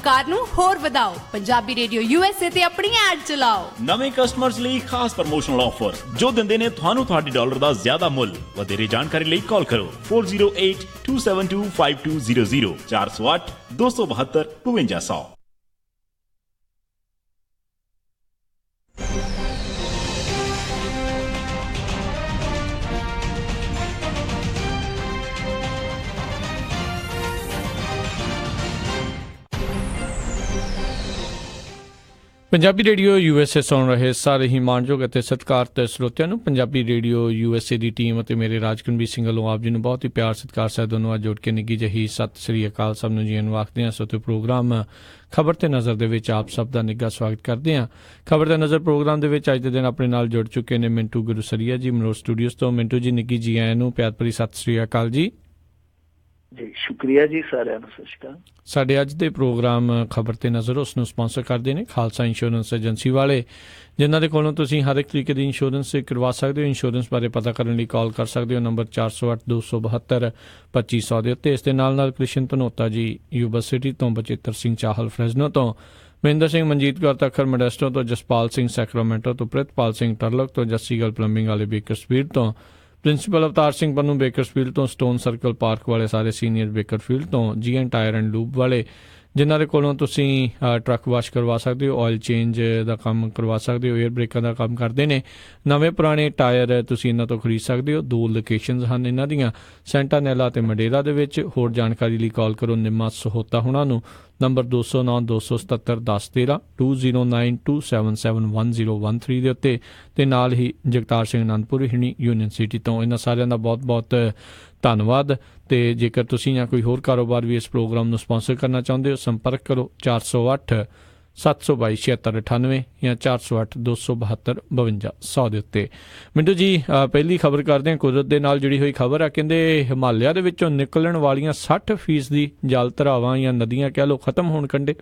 ਰੋਜ਼ਗਾਰ ਨੂੰ ਹੋਰ ਵਧਾਓ। ਪੰਜਾਬੀ ਰੇਡੀਓ USA ਤੇ ਆਪਣੀ ਐਡ ਚਲਾਓ। ਨਵੇਂ ਕਸਟਮਰਸ ਲਈ ਖਾਸ ਪ੍ਰਮੋਸ਼ਨਲ ਆਫਰ ਜੋ ਦਿੰਦੇ ਨੇ ਤੁਹਾਨੂੰ ਤੁਹਾਡੇ ਡਾਲਰ ਦਾ ਜ਼ਿਆਦਾ ਮੁੱਲ। ਵਧੇਰੇ ਜਾਣਕਾਰੀ ਲਈ ਕਾਲ ਕਰੋ 4082725200 408 272 5200। ਪੰਜਾਬੀ ਰੇਡੀਓ USA ਸੁਣ ਰਹੇ ਸਾਰੇ ਹੀ ਮਾਣਯੋਗ ਅਤੇ ਸਤਿਕਾਰਤ ਸਰੋਤਿਆਂ ਨੂੰ ਪੰਜਾਬੀ ਰੇਡੀਓ USA ਦੀ ਟੀਮ ਅਤੇ ਮੇਰੇ ਰਾਜਕੁਲਬੀਰ ਸਿੰਘ ਵੱਲੋਂ ਆਪ ਜੀ ਨੂੰ ਬਹੁਤ ਹੀ ਪਿਆਰ ਸਤਿਕਾਰ ਸਹਿਤ ਦੋਨੋਂ ਅੱਜ ਜੋੜ ਕੇ ਨਿੱਘੀ ਜਿਹੀ ਸਤਿ ਸ੍ਰੀ ਅਕਾਲ ਸਭ ਨੂੰ ਜੀ ਨੂੰ ਆਖਦੇ ਹਾਂ। ਸੋ ਤੇ ਪ੍ਰੋਗਰਾਮ ਖਬਰ ਤੇ ਨਜ਼ਰ ਦੇ ਵਿੱਚ ਆਪ ਸਭ ਦਾ ਨਿੱਘਾ ਸਵਾਗਤ ਕਰਦੇ ਹਾਂ। ਖਬਰ ਤੇ ਨਜ਼ਰ ਪ੍ਰੋਗਰਾਮ ਦੇ ਵਿੱਚ ਅੱਜ ਦੇ ਦਿਨ ਆਪਣੇ ਨਾਲ ਜੁੜ ਚੁੱਕੇ ਨੇ ਮਿੰਟੂ ਗੁਰੂਸਰੀਆ ਜੀ ਮਨੋਰ ਸਟੂਡੀਓਜ਼ ਤੋਂ। ਮਿੰਟੂ ਜੀ ਨਿੱਘੀ ਜੀ ਆਇਆਂ ਨੂੰ ਪਿਆਰ ਭਰੀ ਸਤਿ ਸ੍ਰੀ ਅਕਾਲ ਜੀ। ਜੀ ਸ਼ੁਕਰੀਆ ਜੀ ਸਾਰਿਆਂ ਨੂੰ ਸਤਿ ਸ਼੍ਰੀ ਅਕਾਲ। ਸਾਡੇ ਅੱਜ ਦੇ ਪ੍ਰੋਗਰਾਮ ਖਬਰ ਤੇ ਨਜ਼ਰ ਉਸ ਨੂੰ ਸਪਾਂਸਰ ਕਰਦੇ ਨੇ ਖਾਲਸਾ ਇੰਸ਼ੋਰੈਂਸ ਏਜੰਸੀ ਵਾਲੇ, ਜਿਨ੍ਹਾਂ ਦੇ ਕੋਲੋਂ ਤੁਸੀਂ ਹਰ ਇੱਕ ਤਰੀਕੇ ਦੀ ਇੰਸ਼ੋਰੈਂਸ ਕਰਵਾ ਸਕਦੇ ਹੋ। ਇੰਸ਼ੋਰੈਂਸ ਬਾਰੇ ਪਤਾ ਕਰਨ ਲਈ ਕਾਲ ਕਰ ਸਕਦੇ ਹੋ ਨੰਬਰ 4082722500 ਦੇ ਉੱਤੇ। ਇਸ ਦੇ ਨਾਲ ਨਾਲ ਕ੍ਰਿਸ਼ਨ ਧਨੋਤਾ ਜੀ ਯੂਬਾ ਸਿਟੀ ਤੋਂ, ਬਚਿੱਤਰ ਸਿੰਘ ਚਾਹਲ ਫਰੈਜ਼ਨੋ ਤੋਂ, ਮਹਿੰਦਰ ਸਿੰਘ ਮਨਜੀਤ ਕੌਰ ਤੱਖਰ ਮੋਡੈਸਟੋ ਤੋਂ, ਜਸਪਾਲ ਸਿੰਘ ਸੈਕਰਾਮੈਂਟੋ ਤੋਂ, ਪ੍ਰਿਤਪਾਲ ਸਿੰਘ ਟਰਲਕ ਤੋਂ, ਜੱਸੀਗਲ ਪਲੰਬਿੰਗ ਵਾਲੇ ਬੇਕਰਸਫੀਲਡ ਤੋਂ, ਪ੍ਰਿੰਸੀਪਲ ਅਵਤਾਰ ਸਿੰਘ ਪੰਨੂ ਬੇਕਰਸਫੀਲਡ ਤੋਂ, ਸਟੋਨ ਸਰਕਲ ਪਾਰਕ ਵਾਲੇ ਸਾਰੇ ਸੀਨੀਅਰ ਬੇਕਰਫੀਲਡ ਤੋਂ, GN ਟਾਇਰ ਐਂਡ ਲੂਬ ਵਾਲੇ, ਜਿਨ੍ਹਾਂ ਦੇ ਕੋਲੋਂ ਤੁਸੀਂ ਟਰੱਕ ਵਾਸ਼ ਕਰਵਾ ਸਕਦੇ ਹੋ, ਆਇਲ ਚੇਂਜ ਦਾ ਕੰਮ ਕਰਵਾ ਸਕਦੇ ਹੋ, ਏਅਰ ਬ੍ਰੇਕਾਂ ਦਾ ਕੰਮ ਕਰਦੇ ਨੇ। ਨਵੇਂ ਪੁਰਾਣੇ ਟਾਇਰ ਤੁਸੀਂ ਇਹਨਾਂ ਤੋਂ ਖਰੀਦ ਸਕਦੇ ਹੋ। 2 ਲੋਕੇਸ਼ਨਸ ਹਨ ਇਹਨਾਂ ਦੀਆਂ, ਸੈਂਟਾਨੈਲਾ ਅਤੇ ਮਡੇਰਾ ਦੇ ਵਿੱਚ। ਹੋਰ ਜਾਣਕਾਰੀ ਲਈ ਕਾਲ ਕਰੋ ਨਿੰਮਾ ਸਹੋਤਾ ਹੁਣਾਂ ਨੂੰ ਨੰਬਰ 2092771013 2092771013 ਦੇ ਉੱਤੇ, ਅਤੇ ਨਾਲ ਹੀ ਜਗਤਾਰ ਸਿੰਘ ਅਨੰਦਪੁਰੀ ਹਿਣੀ ਯੂਨੀਅਨ ਸਿਟੀ ਤੋਂ। ਇਹਨਾਂ ਸਾਰਿਆਂ ਦਾ ਬਹੁਤ ਬਹੁਤ ਧੰਨਵਾਦ। ਅਤੇ ਜੇਕਰ ਤੁਸੀਂ ਜਾਂ ਕੋਈ ਹੋਰ ਕਾਰੋਬਾਰ ਵੀ ਇਸ ਪ੍ਰੋਗਰਾਮ ਨੂੰ ਸਪਾਂਸਰ ਕਰਨਾ ਚਾਹੁੰਦੇ ਹੋ, ਸੰਪਰਕ ਕਰੋ 4087227698 ਜਾਂ 4082722500 ਦੇ ਉੱਤੇ। ਮਿੰਟੂ ਜੀ ਪਹਿਲੀ ਖਬਰ ਕਰਦੇ ਹਾਂ ਕੁਦਰਤ ਦੇ ਨਾਲ ਜੁੜੀ ਹੋਈ ਖਬਰ ਆ। ਕਹਿੰਦੇ ਹਿਮਾਲਿਆ ਦੇ ਵਿੱਚੋਂ ਨਿਕਲਣ ਵਾਲੀਆਂ 60% ਜਲ ਧਰਾਵਾਂ ਜਾਂ ਨਦੀਆਂ ਕਹਿ ਲਓ ਖਤਮ ਹੋਣ ਕੰਢੇ।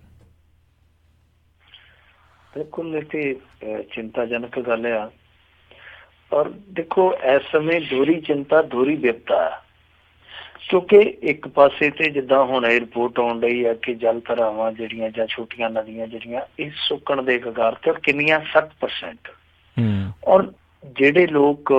ਬਿਲਕੁਲ ਇਹ ਤੇ ਚਿੰਤਾਜਨਕ ਗੱਲ ਆ। ਔਰ ਦੇਖੋ ਇਸ ਸਮੇਂ ਦੋਹਰੀ ਚਿੰਤਾ ਦੋਹਰੀ ਵਿਪਤਾ ਹੈ, ਕਿਉਂਕਿ ਇੱਕ ਪਾਸੇ ਤੇ ਜਿੱਦਾਂ ਹੁਣ ਇਹ ਰਿਪੋਰਟ ਆਉਣ ਡਈ ਆ ਕਿ ਜਲ ਧਾਰਾਵਾਂ ਜਿਹੜੀਆਂ ਜਾਂ ਛੋਟੀਆਂ ਨਦੀਆਂ ਜਿਹੜੀਆਂ ਇਹ ਸੁੱਕਣ ਦੇ ਕਗਾਰ ਤੇ, ਔਰ ਕਿੰਨੀਆਂ 60%। ਔਰ ਜਿਹੜੇ ਲੋਕ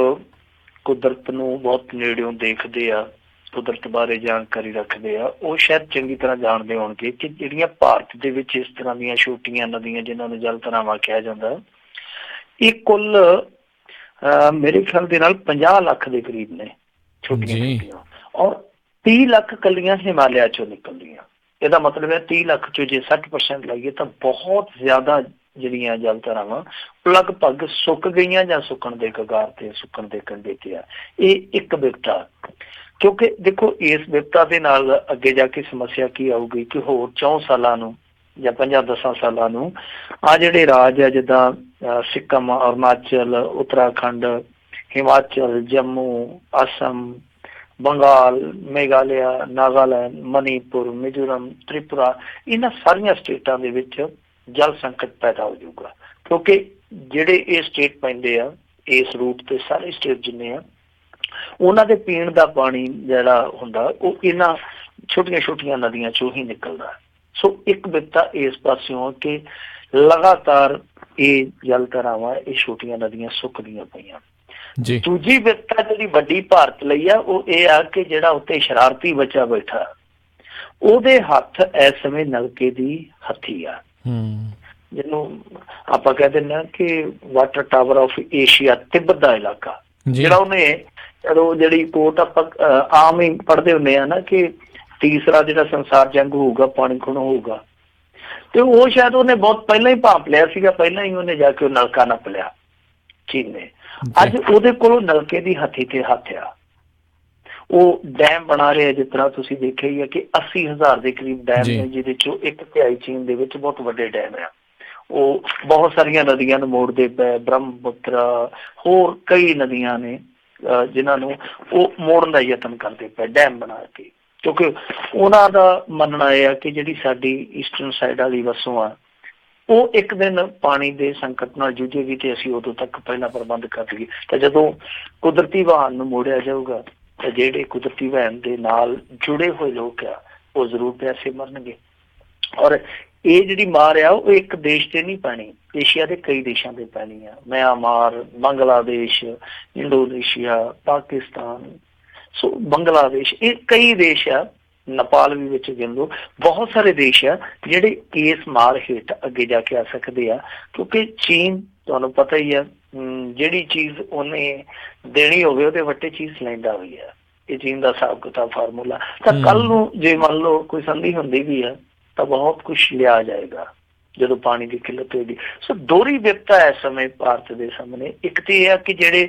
ਕੁਦਰਤ ਨੂੰ ਬਹੁਤ ਨੇੜਿਓਂ ਦੇਖਦੇ ਆ, ਕੁਦਰਤ ਬਾਰੇ ਜਾਣਕਾਰੀ ਰੱਖਦੇ ਆ, ਉਹ ਸ਼ਾਇਦ ਚੰਗੀ ਤਰ੍ਹਾਂ ਜਾਣਦੇ ਹੋਣਗੇ ਕਿ ਜਿਹੜੀਆਂ ਭਾਰਤ ਦੇ ਵਿੱਚ ਇਸ ਤਰ੍ਹਾਂ ਦੀਆਂ ਛੋਟੀਆਂ ਨਦੀਆਂ ਜਿਹਨਾਂ ਨੂੰ ਜਲ ਧਾਰਾਵਾਂ ਕਿਹਾ ਜਾਂਦਾ, ਇਹ ਕੁੱਲ ਮੇਰੇ ਖਿਆਲ ਦੇ ਨਾਲ 50 ਲੱਖ ਦੇ ਕਰੀਬ ਨੇ ਛੋਟੀਆਂ ਛੋਟੀਆਂ, ਔਰ 30 ਲੱਖ ਕੱਲੀਆਂ ਹਿਮਾਲਿਆ ਚੋਂ ਨਿਕਲਦੀਆਂ। ਇਹਦਾ ਮਤਲਬ ਹੈ 30 ਲੱਖ ਚੋਂ ਜੇ 60% ਲਾਈਏ ਤਾਂ ਬਹੁਤ ਜ਼ਿਆਦਾ ਜਿਹੜੀਆਂ ਜਲ ਧਾਰਾਵਾਂ ਲਗਭਗ ਸੁੱਕ ਗਈਆਂ ਜਾਂ ਸੁੱਕਣ ਦੇ ਕਗਾਰ ਤੇ, ਸੁੱਕਣ ਦੇ ਕੰਢੇ ਤੇ ਆ। ਇਹ ਇੱਕ ਵਿਪਤਾ, ਕਿਉਂਕਿ ਦੇਖੋ ਇਸ ਵਿਪਤਾ ਦੇ ਨਾਲ ਅੱਗੇ ਜਾ ਕੇ ਸਮੱਸਿਆ ਕੀ ਆਊਗੀ ਕਿ ਹੋਰ 4 ਸਾਲਾਂ ਨੂੰ ਜਾਂ 50-10 ਸਾਲਾਂ ਨੂੰ ਆ ਜਿਹੜੇ ਰਾਜ ਆ ਜਿੱਦਾਂ ਸਿੱਕਮ, ਅਰੁਣਾਚਲ, ਉੱਤਰਾਖੰਡ, ਹਿਮਾਚਲ, ਜੰਮੂ, ਅਸਮ, ਬੰਗਾਲ, ਮੇਘਾਲਿਆ, ਨਾਗਾਲੈਂਡ, ਮਨੀਪੁਰ, ਮਿਜ਼ੋਰਮ, ਤ੍ਰਿਪੁਰਾ, ਇਹਨਾਂ ਸਾਰੀਆਂ ਸਟੇਟਾਂ ਦੇ ਵਿੱਚ ਜਲ ਸੰਕਟ ਪੈਦਾ ਹੋ ਜਾਊਗਾ। ਕਿਉਂਕਿ ਜਿਹੜੇ ਇਹ ਸਟੇਟ ਪੈਂਦੇ ਆ ਇਸ ਰੂਟ ਤੇ, ਸਾਰੇ ਸਟੇਟ ਜਿੰਨੇ ਆ, ਉਹਨਾਂ ਦੇ ਪੀਣ ਦਾ ਪਾਣੀ ਜਿਹੜਾ ਹੁੰਦਾ ਉਹ ਇਹਨਾਂ ਛੋਟੀਆਂ ਛੋਟੀਆਂ ਨਦੀਆਂ ਚੋਂ ਹੀ ਨਿਕਲਦਾ। ਸੋ ਇੱਕ ਵਿਪਤਾ ਇਸ ਪਾਸਿਓਂ ਕਿ ਲਗਾਤਾਰ ਇਹ ਜਲ ਧਾਰਾਵਾਂ, ਇਹ ਛੋਟੀਆਂ ਨਦੀਆਂ ਸੁੱਕਦੀਆਂ ਪਈਆਂ। ਦੂਜੀ ਵਿਪਤਾ ਜਿਹੜੀ ਵੱਡੀ ਭਾਰਤ ਲਈ ਆ ਉਹ ਇਹ ਆ ਕਿ ਜਿਹੜਾ ਉੱਤੇ ਸ਼ਰਾਰਤੀ ਬੱਚਾ ਬੈਠਾ, ਉਹਦੇ ਹੱਥ ਇਸ ਸਮੇਂ ਨਲਕੇ ਦੀ ਹੱਥੀ ਆ, ਜਿਹਨੂੰ ਆਪਾਂ ਕਹਿ ਦਿੰਦੇ ਹਾਂ ਕਿ water tower of Asia, Tibet ਦਾ ਇਲਾਕਾ, ਜਿਹੜਾ ਉਹਨੇ ਜਦੋਂ ਜਿਹੜੀ ਕੋਟ ਆਪਾਂ ਆਮ ਹੀ ਪੜ੍ਹਦੇ ਹੁੰਦੇ ਆ ਨਾ ਕਿ ਤੀਸਰਾ ਜਿਹੜਾ ਸੰਸਾਰ ਜੰਗ ਹੋਊਗਾ ਪਾਣੀ ਖੁਣੋ ਹੋਊਗਾ, ਤੇ ਉਹ ਸ਼ਾਇਦ ਉਹਨੇ ਬਹੁਤ ਪਹਿਲਾਂ ਹੀ ਭਾਂਪ ਲਿਆ ਸੀਗਾ, ਪਹਿਲਾਂ ਹੀ ਉਹਨੇ ਜਾ ਕੇ ਉਹ ਨਲਕਾ ਨੱਪ ਲਿਆ ਚੀਨ ਨੇ। ਅੱਜ ਉਹਦੇ ਕੋਲੋਂ ਨਲਕੇ ਦੀ ਹੱਥੀ ਤੇ ਹੱਥ ਆ। ਉਹ ਡੈਮ ਬਣਾ ਰਿਹਾ, ਜਿਸ ਤਰ੍ਹਾਂ ਤੁਸੀਂ ਦੇਖਿਆ ਹੀ ਹੈ ਕਿ 80,000 ਦੇ ਕਰੀਬ ਡੈਮ ਨੇ, ਜਿਹਦੇ ਚੋਂ 1/3 ਚੀਨ ਦੇ ਵਿੱਚ ਬਹੁਤ ਵੱਡੇ ਡੈਮ ਆ। ਉਹ ਬਹੁਤ ਸਾਰੀਆਂ ਨਦੀਆਂ ਨੂੰ ਮੋੜਦੇ ਪਏ, ਬ੍ਰਹਮਪੁੱਤਰਾ, ਹੋਰ ਕਈ ਨਦੀਆਂ ਨੇ ਜਿਨ੍ਹਾਂ ਨੂੰ ਉਹ ਮੋੜਨ ਦਾ ਯਤਨ ਕਰਦੇ ਪਏ ਡੈਮ ਬਣਾ ਕੇ, ਕਿਉਂਕਿ ਉਹਨਾਂ ਦਾ ਮੰਨਣਾ ਇਹ ਆ ਕਿ ਜਿਹੜੀ ਸਾਡੀ ਈਸਟਰਨ ਸਾਈਡ ਵਾਲੀ ਵਸੋਂ ਆ ਉਹ ਇੱਕ ਦਿਨ ਪਾਣੀ ਦੇ ਸੰਕਟ ਨਾਲ ਜੂਝੇਗੀ ਤੇ ਅਸੀਂ ਉਦੋਂ ਤੱਕ ਪਹਿਲਾਂ ਪ੍ਰਬੰਧ ਕਰ ਲਈਏ। ਤਾਂ ਜਦੋਂ ਕੁਦਰਤੀ ਵਹਾਨ ਨੂੰ ਮੋੜਿਆ ਜਾਊਗਾ ਤਾਂ ਜਿਹੜੇ ਕੁਦਰਤੀ ਵਹਾਨ ਦੇ ਨਾਲ ਜੁੜੇ ਹੋਏ ਲੋਕ ਆ ਉਹ ਜ਼ਰੂਰ ਪਿਆਸੇ ਮਰਨਗੇ। ਔਰ ਇਹ ਜਿਹੜੀ ਮਾਰ ਆ ਉਹ ਇੱਕ ਦੇਸ਼ ਤੇ ਨਹੀਂ ਪੈਣੀ, ਏਸ਼ੀਆ ਦੇ ਕਈ ਦੇਸ਼ਾਂ ਤੇ ਪੈਣੀ ਆ। ਮਿਆਂਮਾਰ, ਬੰਗਲਾਦੇਸ਼, ਇੰਡੋਨੇਸ਼ੀਆ, ਪਾਕਿਸਤਾਨ, ਸੋ ਬੰਗਲਾਦੇਸ਼, ਇਹ ਕਈ ਦੇਸ਼ ਆ, ਨੇਪਾਲ ਵੀ ਵਿੱਚ ਗਿਣ ਲਓ, ਬਹੁਤ ਸਾਰੇ ਦੇਸ਼ ਆ ਜਿਹੜੇ ਇਸ ਮਾਰ ਹੇਠ ਅੱਗੇ ਜਾ ਕੇ ਆ ਸਕਦੇ ਆ। ਕਿਉਂਕਿ ਚੀਨ ਤੁਹਾਨੂੰ ਪਤਾ ਹੀ ਆ, ਜਿਹੜੀ ਚੀਜ਼ ਉਹਨੇ ਦੇਣੀ ਹੋਵੇ ਉਹਦੇ ਵੱਟੇ ਚੀਜ਼ ਲੈਂਦਾ ਵੀ ਆ। ਇਹ ਚੀਨ ਦਾ ਹਿਸਾਬ ਕਿਤਾਬ ਫਾਰਮੂਲਾ। ਤਾਂ ਕੱਲ ਨੂੰ ਜੇ ਮੰਨ ਲਓ ਕੋਈ ਸੰਧੀ ਹੁੰਦੀ ਵੀ ਆ ਤਾਂ ਬਹੁਤ ਕੁਛ ਲਿਆ ਜਾਏਗਾ ਜਦੋਂ ਪਾਣੀ ਦੀ ਕਿੱਲਤ ਹੋਏਗੀ। ਸੋ ਦੋਹਰੀ ਵਿਪਤਾ ਇਸ ਸਮੇਂ ਭਾਰਤ ਦੇ ਸਾਹਮਣੇ। ਇੱਕ ਤੇ ਇਹ ਆ ਕਿ ਜਿਹੜੇ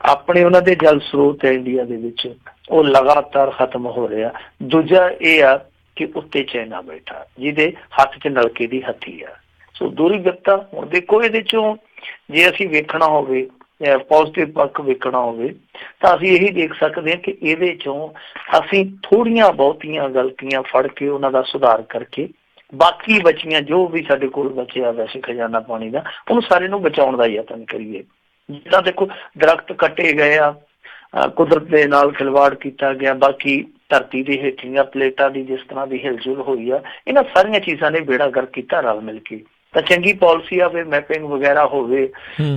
ਆਪਣੇ ਉਹਨਾਂ ਦੇ ਜਲ ਸਰੋਤ ਹੈ ਇੰਡੀਆ ਦੇ ਵਿੱਚ, ਉਹ ਲਗਾਤਾਰ ਖਤਮ ਹੋ ਰਿਹਾ। ਦੂਜਾ ਇਹ ਆ ਕਿ ਉੱਤੇ ਚਾਈਨਾ ਬੈਠਾ ਜਿਹਦੇ ਹੱਥ 'ਚ ਨਲਕੇ ਦੀ ਹੱਥੀ ਆ। ਸੋ ਦੋਹਰੀ ਵਿਪਤਾ। ਹੁਣ ਦੇਖੋ ਇਹਦੇ ਚੋਂ ਜੇ ਅਸੀਂ ਵੇਖਣਾ ਹੋਵੇ, ਪੋਜ਼ਿਟਿਵ ਪੱਖ ਵੇਖਣਾ ਹੋਵੇ, ਤਾਂ ਅਸੀਂ ਇਹੀ ਦੇਖ ਸਕਦੇ ਹਾਂ ਕਿ ਇਹਦੇ ਚੋਂ ਅਸੀਂ ਥੋੜ੍ਹੀਆਂ ਬਹੁਤੀਆਂ ਗਲਤੀਆਂ ਫੜ ਕੇ ਉਹਨਾਂ ਦਾ ਸੁਧਾਰ ਕਰਕੇ ਬਾਕੀ ਬਚੀਆਂ ਜੋ ਵੀ ਸਾਡੇ ਕੋਲ ਬਚਿਆ ਵੈਸੇ ਖਜ਼ਾਨਾ ਪਾਣੀ ਦਾ, ਉਹਨੂੰ ਸਾਰੇ ਨੂੰ ਬਚਾਉਣ ਦਾ ਯਤਨ ਕਰੀਏ। ਜਿੱਦਾਂ ਦੇਖੋ ਦਰਖਤ ਕੱਟੇ ਗਏ ਆ, ਕੁਦਰਤ ਦੇ ਨਾਲ ਖਿਲਵਾੜ ਕੀਤਾ ਗਿਆ, ਬਾਕੀ ਧਰਤੀ ਦੇ ਹੇਠਲੀਆਂ ਪਲੇਟਾਂ ਦੀ ਜਿਸ ਤਰ੍ਹਾਂ ਦੀ ਹਿਲਜੁਲ ਹੋਈ ਆ, ਇਹਨਾਂ ਸਾਰੀਆਂ ਚੀਜ਼ਾਂ ਨੇ ਬੇੜਾ ਗਰਕ ਕੀਤਾ ਰਲ ਮਿਲ ਕੇ। ਤਾਂ ਚੰਗੀ ਪਾਲਿਸੀ ਆਵੇ, ਮੈਪਿੰਗ ਵਗੈਰਾ ਹੋਵੇ,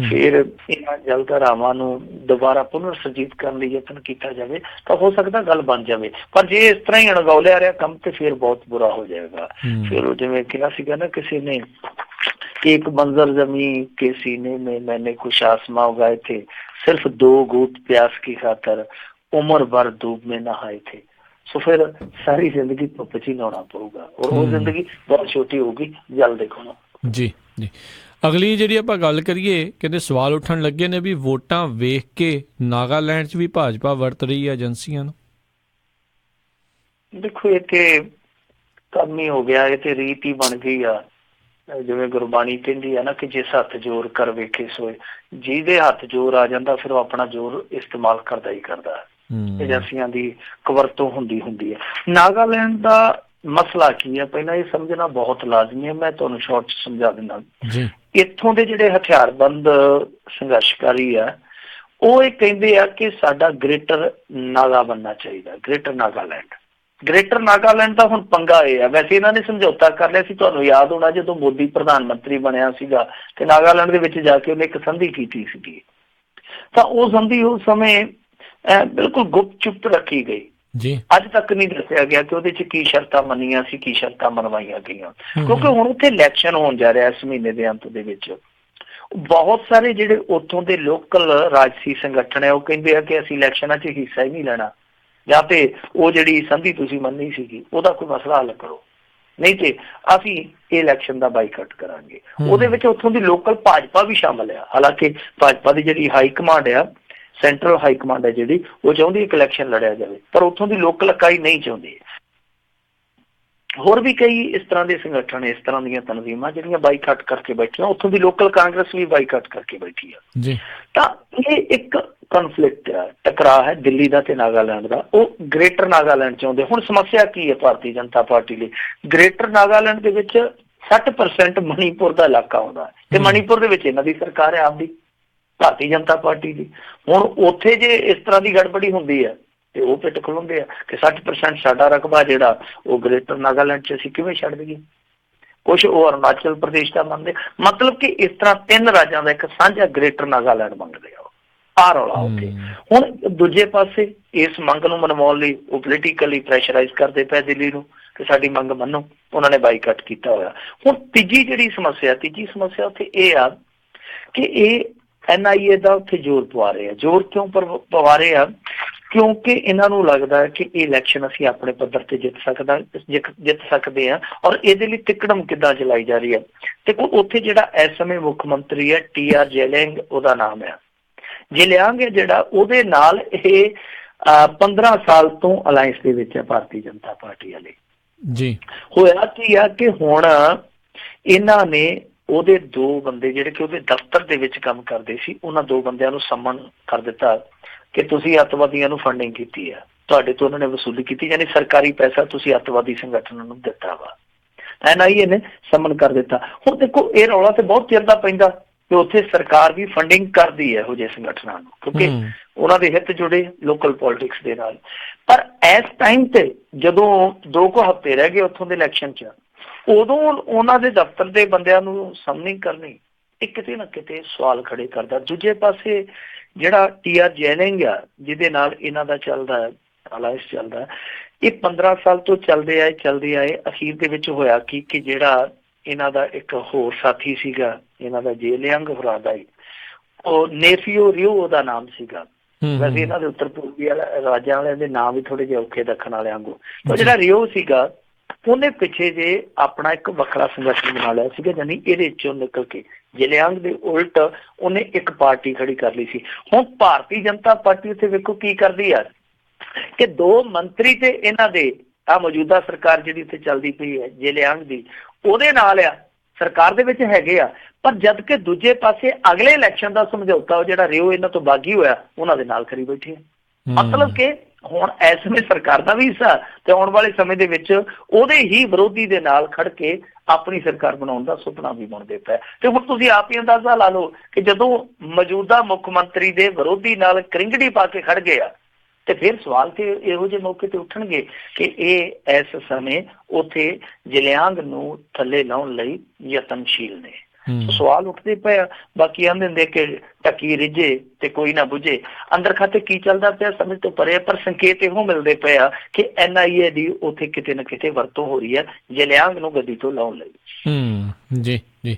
ਫਿਰ ਇਹਨਾਂ ਜਲ ਧਾਰਾਵਾਂ ਨੂੰ ਦੁਬਾਰਾ ਪੁਨਰ ਸੁਰਜੀਤ ਕਰਨ ਲਈ ਯਤਨ ਕੀਤਾ ਜਾਵੇ ਤਾਂ ਹੋ ਸਕਦਾ ਗੱਲ ਬਣ ਜਾਵੇ। ਪਰ ਜੇ ਇਸ ਤਰ੍ਹਾਂ ਹੀ ਅਣਗੌਲਿਆ ਰਿਹਾ ਕੰਮ ਤੇ ਫਿਰ ਬਹੁਤ ਬੁਰਾ ਹੋ ਜਾਏਗਾ। ਫਿਰ ਉਹ ਜਿਵੇਂ ਕਿਹਾ ਸੀਗਾ ਨਾ ਕਿਸੇ ਨੇ, एक मंजर जमी के सीने में मैंने कुछ आसमां उगाए थे, सिर्फ 2 घूंट प्यास की खातर उम्र भर धूप में नहाए थे। सो फिर सारी जिंदगी धुप च ही नहाना पਊਗਾ और वो जिंदगी बहुत छोटी होगी जल देखो जी। जी ਅਗਲੀ ਜਿਹੜੀ ਆਪਾਂ ਗੱਲ ਕਰੀਏ, ਕਹਿੰਦੇ ਸਵਾਲ ਉੱਠਣ ਲੱਗੇ ਨੇ ਵੀ ਵੋਟਾਂ ਵੇਖ ਕੇ ਨਾਗਾਲੈਂਡ 'ਚ ਵੀ ਭਾਜਪਾ ਵਰਤ ਰਹੀ ਹੈ ਏਜੰਸੀਆਂ ਨੂੰ। ਦੇਖੋ ਇਹ ਤੇ ਕੰਮ ਹੀ ਹੋ ਗਿਆ, ਇਹ ਤੇ ਰੀਤ ਹੀ ਬਣ ਗਈ ਆ। ਜਿਵੇਂ ਗੁਰਬਾਣੀ ਕਹਿੰਦੀ ਆ ਨਾ ਕਿ ਜਿਸ ਹੱਥ ਜ਼ੋਰ ਕਰ ਵੇਖੇ ਸੋਏ, ਜਿਹਦੇ ਹੱਥ ਜ਼ੋਰ ਆ ਜਾਂਦਾ ਫਿਰ ਉਹ ਆਪਣਾ ਜ਼ੋਰ ਇਸਤੇਮਾਲ ਕਰਦਾ ਹੀ ਕਰਦਾ। ਏਜੰਸੀਆਂ ਦੀ ਕਵਰਤੋਂ ਹੁੰਦੀ ਹੈ। ਨਾਗਾਲੈਂਡ ਦਾ ਮਸਲਾ ਕੀ ਹੈ ਪਹਿਲਾਂ ਇਹ ਸਮਝਣਾ ਬਹੁਤ ਲਾਜ਼ਮੀ ਹੈ। ਮੈਂ ਤੁਹਾਨੂੰ ਸ਼ਾਰਟ 'ਚ ਸਮਝਾ ਦਿੰਦਾ। ਇੱਥੋਂ ਦੇ ਜਿਹੜੇ ਹਥਿਆਰਬੰਦ ਸੰਘਰਸ਼ਕਾਰੀ ਆ ਉਹ ਇਹ ਕਹਿੰਦੇ ਆ ਕਿ ਸਾਡਾ ਗ੍ਰੇਟਰ ਨਾਗਾ ਬਣਨਾ ਚਾਹੀਦਾ, ਗ੍ਰੇਟਰ ਨਾਗਾਲੈਂਡ। ਗ੍ਰੇਟਰ ਨਾਗਾਲੈਂਡ ਦਾ ਹੁਣ ਪੰਗਾ ਇਹ ਆ, ਵੈਸੇ ਇਹਨਾਂ ਨੇ ਸਮਝੌਤਾ ਕਰ ਲਿਆ ਸੀ, ਤੁਹਾਨੂੰ ਯਾਦ ਹੋਣਾ ਜਦੋਂ ਮੋਦੀ ਪ੍ਰਧਾਨ ਮੰਤਰੀ ਬਣਿਆ ਸੀਗਾ ਤੇ ਨਾਗਾਲੈਂਡ ਦੇ ਵਿੱਚ ਜਾ ਕੇ ਉਹਨੇ ਇੱਕ ਸੰਧੀ ਕੀਤੀ ਸੀਗੀ। ਤਾਂ ਉਹ ਸੰਧੀ ਉਸ ਸਮੇਂ ਬਿਲਕੁਲ ਗੁਪਤ ਚੁਪਤ ਰੱਖੀ ਗਈ ਜੀ। ਅੱਜ ਤੱਕ ਨਹੀਂ ਦੱਸਿਆ ਗਿਆ ਕਿ ਉਹਦੇ 'ਚ ਕੀ ਸ਼ਰਤਾਂ ਮੰਨੀਆਂ ਸੀ, ਕੀ ਸ਼ਰਤਾਂ ਮਨਵਾਈਆਂ ਗਈਆਂ, ਕਿਉਂਕਿ ਹੁਣ ਉੱਥੇ ਇਲੈਕਸ਼ਨ ਹੋਣ ਜਾ ਰਿਹਾ ਇਸ ਮਹੀਨੇ ਦੇ ਅੰਤ ਦੇ ਵਿੱਚ। ਬਹੁਤ ਸਾਰੇ ਜਿਹੜੇ ਉੱਥੋਂ ਦੇ ਲੋਕਲ ਰਾਜਸੀ ਸੰਗਠਨ ਹੈ ਉਹ ਕਹਿੰਦੇ ਆ ਕਿ ਅਸੀਂ ਇਲੈਕਸ਼ਨਾਂ 'ਚ ਹਿੱਸਾ ਹੀ ਨਹੀਂ ਲੈਣਾ, ਜਾਂ ਤੇ ਉਹ ਜਿਹੜੀ ਸੰਧੀ ਤੁਸੀਂ ਮੰਨੀ ਸੀਗੀ ਉਹਦਾ ਕੋਈ ਮਸਲਾ ਹੱਲ ਕਰੋ, ਨਹੀਂ ਤੇ ਅਸੀਂ ਇਹ ਇਲੈਕਸ਼ਨ ਦਾ ਬਾਈਕਾਟ ਕਰਾਂਗੇ। ਉਹਦੇ ਵਿੱਚ ਉੱਥੋਂ ਦੀ ਲੋਕਲ ਭਾਜਪਾ ਵੀ ਸ਼ਾਮਲ ਆ। ਹਾਲਾਂਕਿ ਭਾਜਪਾ ਦੀ ਜਿਹੜੀ ਹਾਈ ਕਮਾਂਡ ਆ, ਸੈਂਟਰਲ ਹਾਈ ਕਮਾਂਡ ਹੈ ਜਿਹੜੀ, ਉਹ ਚਾਹੁੰਦੀ ਇੱਕ ਇਲੈਕਸ਼ਨ ਲੜਿਆ ਜਾਵੇ, ਪਰ ਉੱਥੋਂ ਦੀ ਲੋਕਲ ਇਕਾਈ ਨਹੀਂ ਚਾਹੁੰਦੀ। ਹੋਰ ਵੀ ਕਈ ਇਸ ਤਰ੍ਹਾਂ ਦੇ ਸੰਗਠਨ, ਇਸ ਤਰ੍ਹਾਂ ਦੀਆਂ ਤਨਜ਼ੀਮਾਂ ਜਿਹੜੀਆਂ ਬਾਈਕਾਟ ਕਰਕੇ ਬੈਠੀਆਂ। ਉੱਥੋਂ ਦੀ ਲੋਕਲ ਕਾਂਗਰਸ ਵੀ ਬਾਈਕਾਟ ਕਰਕੇ ਬੈਠੀ ਆ। ਤਾਂ ਇਹ ਇੱਕ ਕਨਫਲਿਕਟ ਹੈ, ਟਕਰਾਅ ਹੈ ਦਿੱਲੀ ਦਾ ਤੇ ਨਾਗਾਲੈਂਡ ਦਾ। ਉਹ ਗ੍ਰੇਟਰ ਨਾਗਾਲੈਂਡ ਚਾਹੁੰਦੇ। ਹੁਣ ਸਮੱਸਿਆ ਕੀ ਹੈ ਭਾਰਤੀ ਜਨਤਾ ਪਾਰਟੀ ਲਈ? ਗ੍ਰੇਟਰ ਨਾਗਾਲੈਂਡ ਦੇ ਵਿੱਚ 60% ਮਣੀਪੁਰ ਦਾ ਇਲਾਕਾ ਆਉਂਦਾ ਤੇ ਮਣੀਪੁਰ ਦੇ ਵਿੱਚ ਇਹਨਾਂ ਦੀ ਸਰਕਾਰ ਹੈ ਆਪਦੀ, ਭਾਰਤੀ ਜਨਤਾ ਪਾਰਟੀ ਦੀ। ਹੁਣ ਉੱਥੇ ਜੇ ਇਸ ਤਰ੍ਹਾਂ ਦੀ ਗੜਬੜੀ ਹੁੰਦੀ ਹੈ ਤੇ ਉਹ ਪਿੱਟ ਖਲੋਂਦੇ ਆ ਕਿ 60% ਸਾਡਾ ਰਕਬਾ ਜਿਹੜਾ ਉਹ ਗ੍ਰੇਟਰ ਨਾਗਾਲੈਂਡ 'ਚ ਅਸੀਂ ਕਿਵੇਂ ਛੱਡ ਦਈਏ। ਕੁਛ ਉਹ ਅਰੁਣਾਚਲ ਪ੍ਰਦੇਸ਼ ਦਾ ਮੰਨਦੇ। ਮਤਲਬ ਕਿ ਇਸ ਤਰ੍ਹਾਂ 3 ਰਾਜਾਂ ਦਾ ਇੱਕ ਸਾਂਝਾ ਗ੍ਰੇਟਰ ਨਾਗਾਲੈਂਡ ਮੰਗਦੇ ਆ। ਆ ਰੌਲਾ ਉੱਥੇ। ਹੁਣ ਦੂਜੇ ਪਾਸੇ ਇਸ ਮੰਗ ਨੂੰ ਮਨਵਾਉਣ ਲਈ ਉਹ ਪੋਲੀਟੀਕਲੀ ਪ੍ਰੈਸ਼ਰਾਈਜ਼ ਕਰਦੇ ਪਏ ਦਿੱਲੀ ਨੂੰ ਕਿ ਸਾਡੀ ਮੰਗ ਮੰਨੋ। ਉਹਨਾਂ ਨੇ ਬਾਈਕਾਟ ਕੀਤਾ ਹੋਇਆ। ਹੁਣ ਤੀਜੀ ਸਮੱਸਿਆ ਉੱਥੇ ਇਹ ਆ ਕਿ ਇਹ NIA ਦਾ ਉੱਥੇ ਜ਼ੋਰ ਪਵਾ ਰਹੇ ਆ। ਜ਼ੋਰ ਕਿਉਂ ਪਵਾ ਰਹੇ ਆ? ਕਿਉਂਕਿ ਇਹਨਾਂ ਨੂੰ ਲੱਗਦਾ ਹੈ ਕਿ ਇਹ ਇਲੈਕਸ਼ਨ ਅਸੀਂ ਆਪਣੇ ਪੱਧਰ ਤੇ ਜਿੱਤ ਸਕਦੇ ਹਾਂ ਔਰ ਇਹਦੇ ਲਈ ਤਿੱਕੜਮ ਕਿੱਦਾਂ ਚਲਾਈ ਜਾ ਰਹੀ ਹੈ। ਤੇ ਉੱਥੇ ਜਿਹੜਾ ਇਸ ਸਮੇਂ ਮੁੱਖ ਮੰਤਰੀ ਹੈ TR ਜੈਲਿੰਗ ਉਹਦਾ ਨਾਮ ਹੈ, ਜੈਲਿੰਗ ਹੈ ਜਿਹੜਾ, ਉਹਦੇ ਨਾਲ ਇਹ 15 ਸਾਲ ਤੋਂ ਅਲਾਇੰਸ ਦੇ ਵਿੱਚ ਹੈ ਭਾਰਤੀ ਜਨਤਾ ਪਾਰਟੀ ਵਾਲੇ ਜੀ। ਹੋਇਆ ਕੀ ਆ ਕਿ ਹੁਣ ਇਹਨਾਂ ਨੇ ਉਹਦੇ 2 ਬੰਦੇ ਜਿਹੜੇ ਕਿ ਉਹਦੇ ਦਫ਼ਤਰ ਦੇ ਵਿੱਚ ਕੰਮ ਕਰਦੇ ਸੀ, ਉਹਨਾਂ 2 ਬੰਦਿਆਂ ਨੂੰ ਸਮਨ ਕਰ ਦਿੱਤਾ ਕਿ ਤੁਸੀਂ ਅੱਤਵਾਦੀਆਂ ਨੂੰ ਫੰਡਿੰਗ ਕੀਤੀ ਹੈ, ਤੁਹਾਡੇ ਤੋਂ ਉਹਨਾਂ ਨੇ ਵਸੂਲੀ ਕੀਤੀ, ਯਾਨੀ ਸਰਕਾਰੀ ਪੈਸਾ ਤੁਸੀਂ ਅੱਤਵਾਦੀ ਸੰਗਠਨਾਂ ਨੂੰ ਦਿੱਤਾ ਵਾ। NIA ਨੇ ਸਮਨ ਕਰ ਦਿੱਤਾ। ਹੁਣ ਦੇਖੋ ਇਹ ਰੌਲਾ ਤੇ ਬਹੁਤ ਚਿਰ ਦਾ ਪੈਂਦਾ ਕਿ ਉੱਥੇ ਸਰਕਾਰ ਵੀ ਫੰਡਿੰਗ ਕਰਦੀ ਹੈ ਇਹੋ ਜਿਹੇ ਸੰਗਠਨਾਂ ਨੂੰ, ਕਿਉਂਕਿ ਉਹਨਾਂ ਦੇ ਹਿੱਤ ਜੁੜੇ ਲੋਕਲ ਪੋਲਿਟਿਕਸ ਦੇ ਨਾਲ। ਪਰ ਇਸ ਟਾਈਮ ਤੇ ਜਦੋਂ 2 ਕੁ ਹਫ਼ਤੇ ਰਹਿ ਗਏ ਉੱਥੋਂ ਦੇ ਇਲੈਕਸ਼ਨ 'ਚ, ਉਦੋਂ ਉਹਨਾਂ ਦੇ ਦਫ਼ਤਰ ਦੇ ਬੰਦਿਆਂ ਨੂੰ ਸਮਨਿੰਗ ਕਰਨੀ ਇਹ ਕਿਤੇ ਨਾ ਕਿਤੇ ਸਵਾਲ ਖੜੇ ਕਰਦਾ। ਦੂਜੇ ਪਾਸੇ ਜਿਹੜਾ TR ਜੈਨਿੰਗ ਆ ਜਿਹਦੇ ਨਾਲ ਇਹਨਾਂ ਦਾ ਚੱਲਦਾ ਹੈ ਅਲਾਇੰਸ ਚੱਲਦਾ, ਇਹ 15 ਸਾਲ ਤੋਂ ਚੱਲਦੇ ਆਏ। ਅਖੀਰ ਦੇ ਵਿੱਚ ਹੋਇਆ ਕਿ ਜਿਹੜਾ ਇਹਨਾਂ ਦਾ ਇੱਕ ਹੋਰ ਸਾਥੀ ਸੀਗਾ ਇਹਨਾਂ ਦਾ ਜੇਲਿਆਂਗ ਫਰਾਦਾਈ, ਉਹ ਨੇਫੀਓ ਰਿਓ ਉਹਦਾ ਨਾਮ ਸੀਗਾ। ਵੈਸੇ ਇਹਨਾਂ ਦੇ ਉੱਤਰ ਪੂਰਬੀ ਰਾਜਾਂ ਵਾਲਿਆਂ ਦੇ ਨਾਮ ਵੀ ਥੋੜੇ ਜਿਹੇ ਔਖੇ ਦੱਖਣ ਵਾਲਿਆਂ ਵਾਂਗੂ। ਉਹ ਜਿਹੜਾ ਰਿਓ ਸੀਗਾ ਉਹਨੇ ਪਿੱਛੇ ਜੇ ਆਪਣਾ ਇੱਕ ਵੱਖਰਾ ਸੰਗਠਨ ਬਣਾ ਲਿਆ ਸੀਗਾ, ਯਾਨੀ ਇਹਦੇ ਚੋਂ ਨਿਕਲ ਕੇ ਜੇਲਿਆਂਗ ਦੇ ਉਲਟ ਉਹਨੇ ਇੱਕ ਪਾਰਟੀ ਖੜੀ ਕਰ ਲਈ ਸੀ। ਹੁਣ ਭਾਰਤੀ ਜਨਤਾ ਪਾਰਟੀ ਉੱਥੇ ਵੇਖੋ ਕੀ ਕਰਦੀ ਆ ਕਿ 2 ਮੰਤਰੀ ਤੇ ਇਹਨਾਂ ਦੇ ਮੌਜੂਦਾ ਸਰਕਾਰ ਜਿਹੜੀ ਉੱਥੇ ਚੱਲਦੀ ਪਈ ਹੈ ਜੇਲਿਆਂਗ ਦੀ ਉਹਦੇ ਨਾਲ ਆ, ਸਰਕਾਰ ਦੇ ਵਿੱਚ ਹੈਗੇ ਆ, ਪਰ ਜਦ ਕਿ ਦੂਜੇ ਪਾਸੇ ਅਗਲੇ ਇਲੈਕਸ਼ਨ ਦਾ ਸਮਝੌਤਾ ਉਹ ਜਿਹੜਾ ਰਿਓ ਇਹਨਾਂ ਤੋਂ ਬਾਗੀ ਹੋਇਆ ਉਹਨਾਂ ਦੇ ਨਾਲ ਕਰੀ ਬੈਠੇ ਆ। ਮਤਲਬ ਕਿ ਹੁਣ ਇਸ ਸਮੇਂ ਸਰਕਾਰ ਦਾ ਵੀ ਹਿੱਸਾ ਤੇ ਆਉਣ ਵਾਲੇ ਸਮੇਂ ਦੇ ਵਿੱਚ ਉਹਦੇ ਹੀ ਵਿਰੋਧੀ ਦੇ ਨਾਲ ਖੜ ਕੇ ਆਪਣੀ ਸਰਕਾਰ ਬਣਾਉਣ ਦਾ ਸੁਪਨਾ ਵੀ ਬਣਦੇ ਪਿਆ। ਤੇ ਹੁਣ ਤੁਸੀਂ ਆਪ ਹੀ ਅੰਦਾਜ਼ਾ ਲਾ ਲਓ ਕਿ ਜਦੋਂ ਮੌਜੂਦਾ ਮੁੱਖ ਮੰਤਰੀ ਦੇ ਵਿਰੋਧੀ ਨਾਲ ਕਰਿੰਗੜੀ ਪਾ ਕੇ ਖੜ ਗਏ ਆ ਤੇ ਫਿਰ ਸਵਾਲ ਤੇ ਇਹੋ ਜਿਹੇ ਮੌਕੇ ਤੇ ਉੱਠਣਗੇ ਕਿ ਇਹ ਇਸ ਸਮੇਂ ਉੱਥੇ ਜੇਲਿਆਂਗ ਨੂੰ ਥੱਲੇ ਲਾਉਣ ਲਈ ਯਤਨਸ਼ੀਲ ਨੇ। ਸਵਾਲ ਉੱਠਦੇ ਪਏ ਆ। ਬਾਕੀ ਆਂਦੇ ਹੁੰਦੇ ਕਿ ਟੱਕੀ ਰਿੱਝੇ ਤੇ ਕੋਈ ਨਾ ਬੁਝੇ, ਅੰਦਰ ਖਾਤੇ ਕੀ ਚੱਲਦਾ ਪਿਆ ਸਮਝ ਤੋਂ ਪਰੇ, ਪਰ ਸੰਕੇਤ ਇਹੋ ਮਿਲਦੇ ਪਏ ਆ ਕਿ NIA ਦੀ ਉੱਥੇ ਕਿਤੇ ਨਾ ਕਿਤੇ ਵਰਤੋਂ ਹੋ ਰਹੀ ਹੈ ਜੇਲਿਆਂਗ ਨੂੰ ਗੱਦੀ ਤੋਂ ਲਾਉਣ ਲਈ। ਜੀ ਜੀ।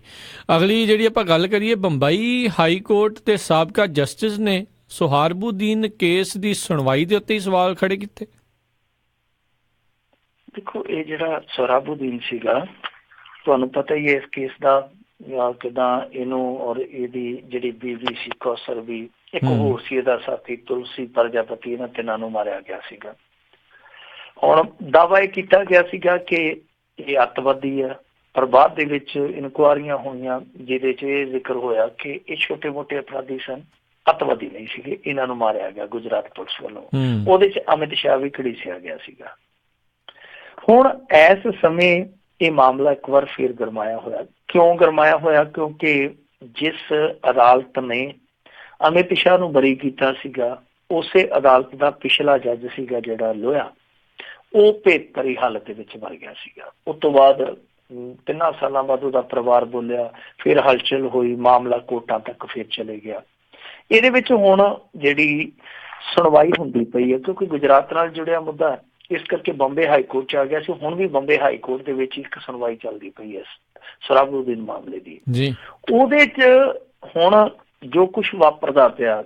ਅਗਲੀ ਜਿਹੜੀ ਆਪਾਂ ਗੱਲ ਕਰੀਏ, ਬੰਬਈ ਹਾਈ ਕੋਰਟ ਤੇ ਸਾਬਕਾ ਜਸਟਿਸ ਨੇ ਸੁਹਾਰਬੂਦੀਨ ਕੇਸ ਦੀ ਸੁਣਵਾਈ ਦੇ ਉੱਤੇ ਹੀ ਸਵਾਲ ਖੜੇ ਕੀਤੇ। ਦੇਖੋ ਇਹ ਜਿਹੜਾ ਸੁਹਰਾਬੂਦੀਨ ਸੀਗਾ ਤੁਹਾਨੂੰ ਪਤਾ ਹੀ ਹੈ ਇਸ ਕੇਸ ਦਾ ਕਿੱਦਾਂ ਇਹਨੂੰ ਔਰ ਇਹਦੀ ਜਿਹੜੀ ਬੀਵੀ ਸੀ ਕੌਸਰ ਵੀ, ਇੱਕ ਹੋਰ ਸੀ ਇਹਦਾ ਸਾਥੀ ਤੁਲਸੀ ਪ੍ਰਜਾਪਤੀ, ਇਹਨਾਂ ਤਿੰਨਾਂ ਨੂੰ ਮਾਰਿਆ ਗਿਆ ਸੀਗਾ। ਹੁਣ ਦਾਅਵਾ ਇਹ ਕੀਤਾ ਗਿਆ ਸੀਗਾ ਕਿ ਇਹ ਅੱਤਵਾਦੀ ਆ, ਪਰ ਬਾਅਦ ਦੇ ਵਿੱਚ ਇਨਕੁਆਰੀਆਂ ਹੋਈਆਂ ਜਿਹਦੇ 'ਚ ਇਹ ਜ਼ਿਕਰ ਹੋਇਆ ਕਿ ਇਹ ਛੋਟੇ ਮੋਟੇ ਅਪਰਾਧੀ ਸਨ, ਅੱਤਵਾਦੀ ਨਹੀਂ ਸੀਗੇ, ਇਹਨਾਂ ਨੂੰ ਮਾਰਿਆ ਗਿਆ ਗੁਜਰਾਤ ਪੁਲਿਸ ਵੱਲੋਂ। ਉਹਦੇ 'ਚ ਅਮਿਤ ਸ਼ਾਹ ਵੀ ਘੜੀਸਿਆ ਗਿਆ ਸੀਗਾ। ਹੁਣ ਇਸ ਸਮੇਂ ਇਹ ਮਾਮਲਾ ਇੱਕ ਵਾਰ ਫਿਰ ਗਰਮਾਇਆ ਹੋਇਆ। ਕਿਉਂ ਗਰਮਾਇਆ ਹੋਇਆ? ਕਿਉਂਕਿ ਜਿਸ ਅਦਾਲਤ ਨੇ ਅਮਿਤ ਸ਼ਾਹ ਨੂੰ ਬਰੀ ਕੀਤਾ ਸੀਗਾ ਉਸੇ ਅਦਾਲਤ ਦਾ ਪਿਛਲਾ ਜੱਜ ਸੀਗਾ ਜਿਹੜਾ ਲੋਇਆ, ਉਹ ਭੇਤਭਰੀ ਹਾਲਤ ਦੇ ਵਿੱਚ ਮਰ ਗਿਆ ਸੀਗਾ। ਉਸ ਤੋਂ ਬਾਅਦ 3 ਸਾਲਾਂ ਬਾਅਦ ਉਹਦਾ ਪਰਿਵਾਰ ਬੋਲਿਆ, ਫਿਰ ਹਲਚਲ ਹੋਈ, ਮਾਮਲਾ ਕੋਰਟਾਂ ਤੱਕ ਫਿਰ ਚਲੇ ਗਿਆ। ਇਹਦੇ ਵਿੱਚ ਹੁਣ ਜਿਹੜੀ ਸੁਣਵਾਈ ਹੁੰਦੀ ਪਈ ਹੈ ਕਿਉਂਕਿ ਗੁਜਰਾਤ ਨਾਲ ਜੁੜਿਆ ਮੁੱਦਾ, ਇਸ ਕਰਕੇ ਬੰਬੇ ਹਾਈ ਕੋਰਟ 'ਚ ਆ ਗਿਆ ਸੀ। ਹੁਣ ਵੀ ਬੰਬੇ ਹਾਈ ਕੋਰਟ ਦੇ ਵਿੱਚ ਇੱਕ ਸੁਣਵਾਈ ਚੱਲਦੀ ਪਈ ਹੈ ਸੁਹਰਾਬੂਦੀਨ ਮਾਮਲੇ ਦੀ। ਉਹਦੇ 'ਚ ਹੁਣ ਜੋ ਕੁਛ ਵਾਪਰਦਾ ਪਿਆ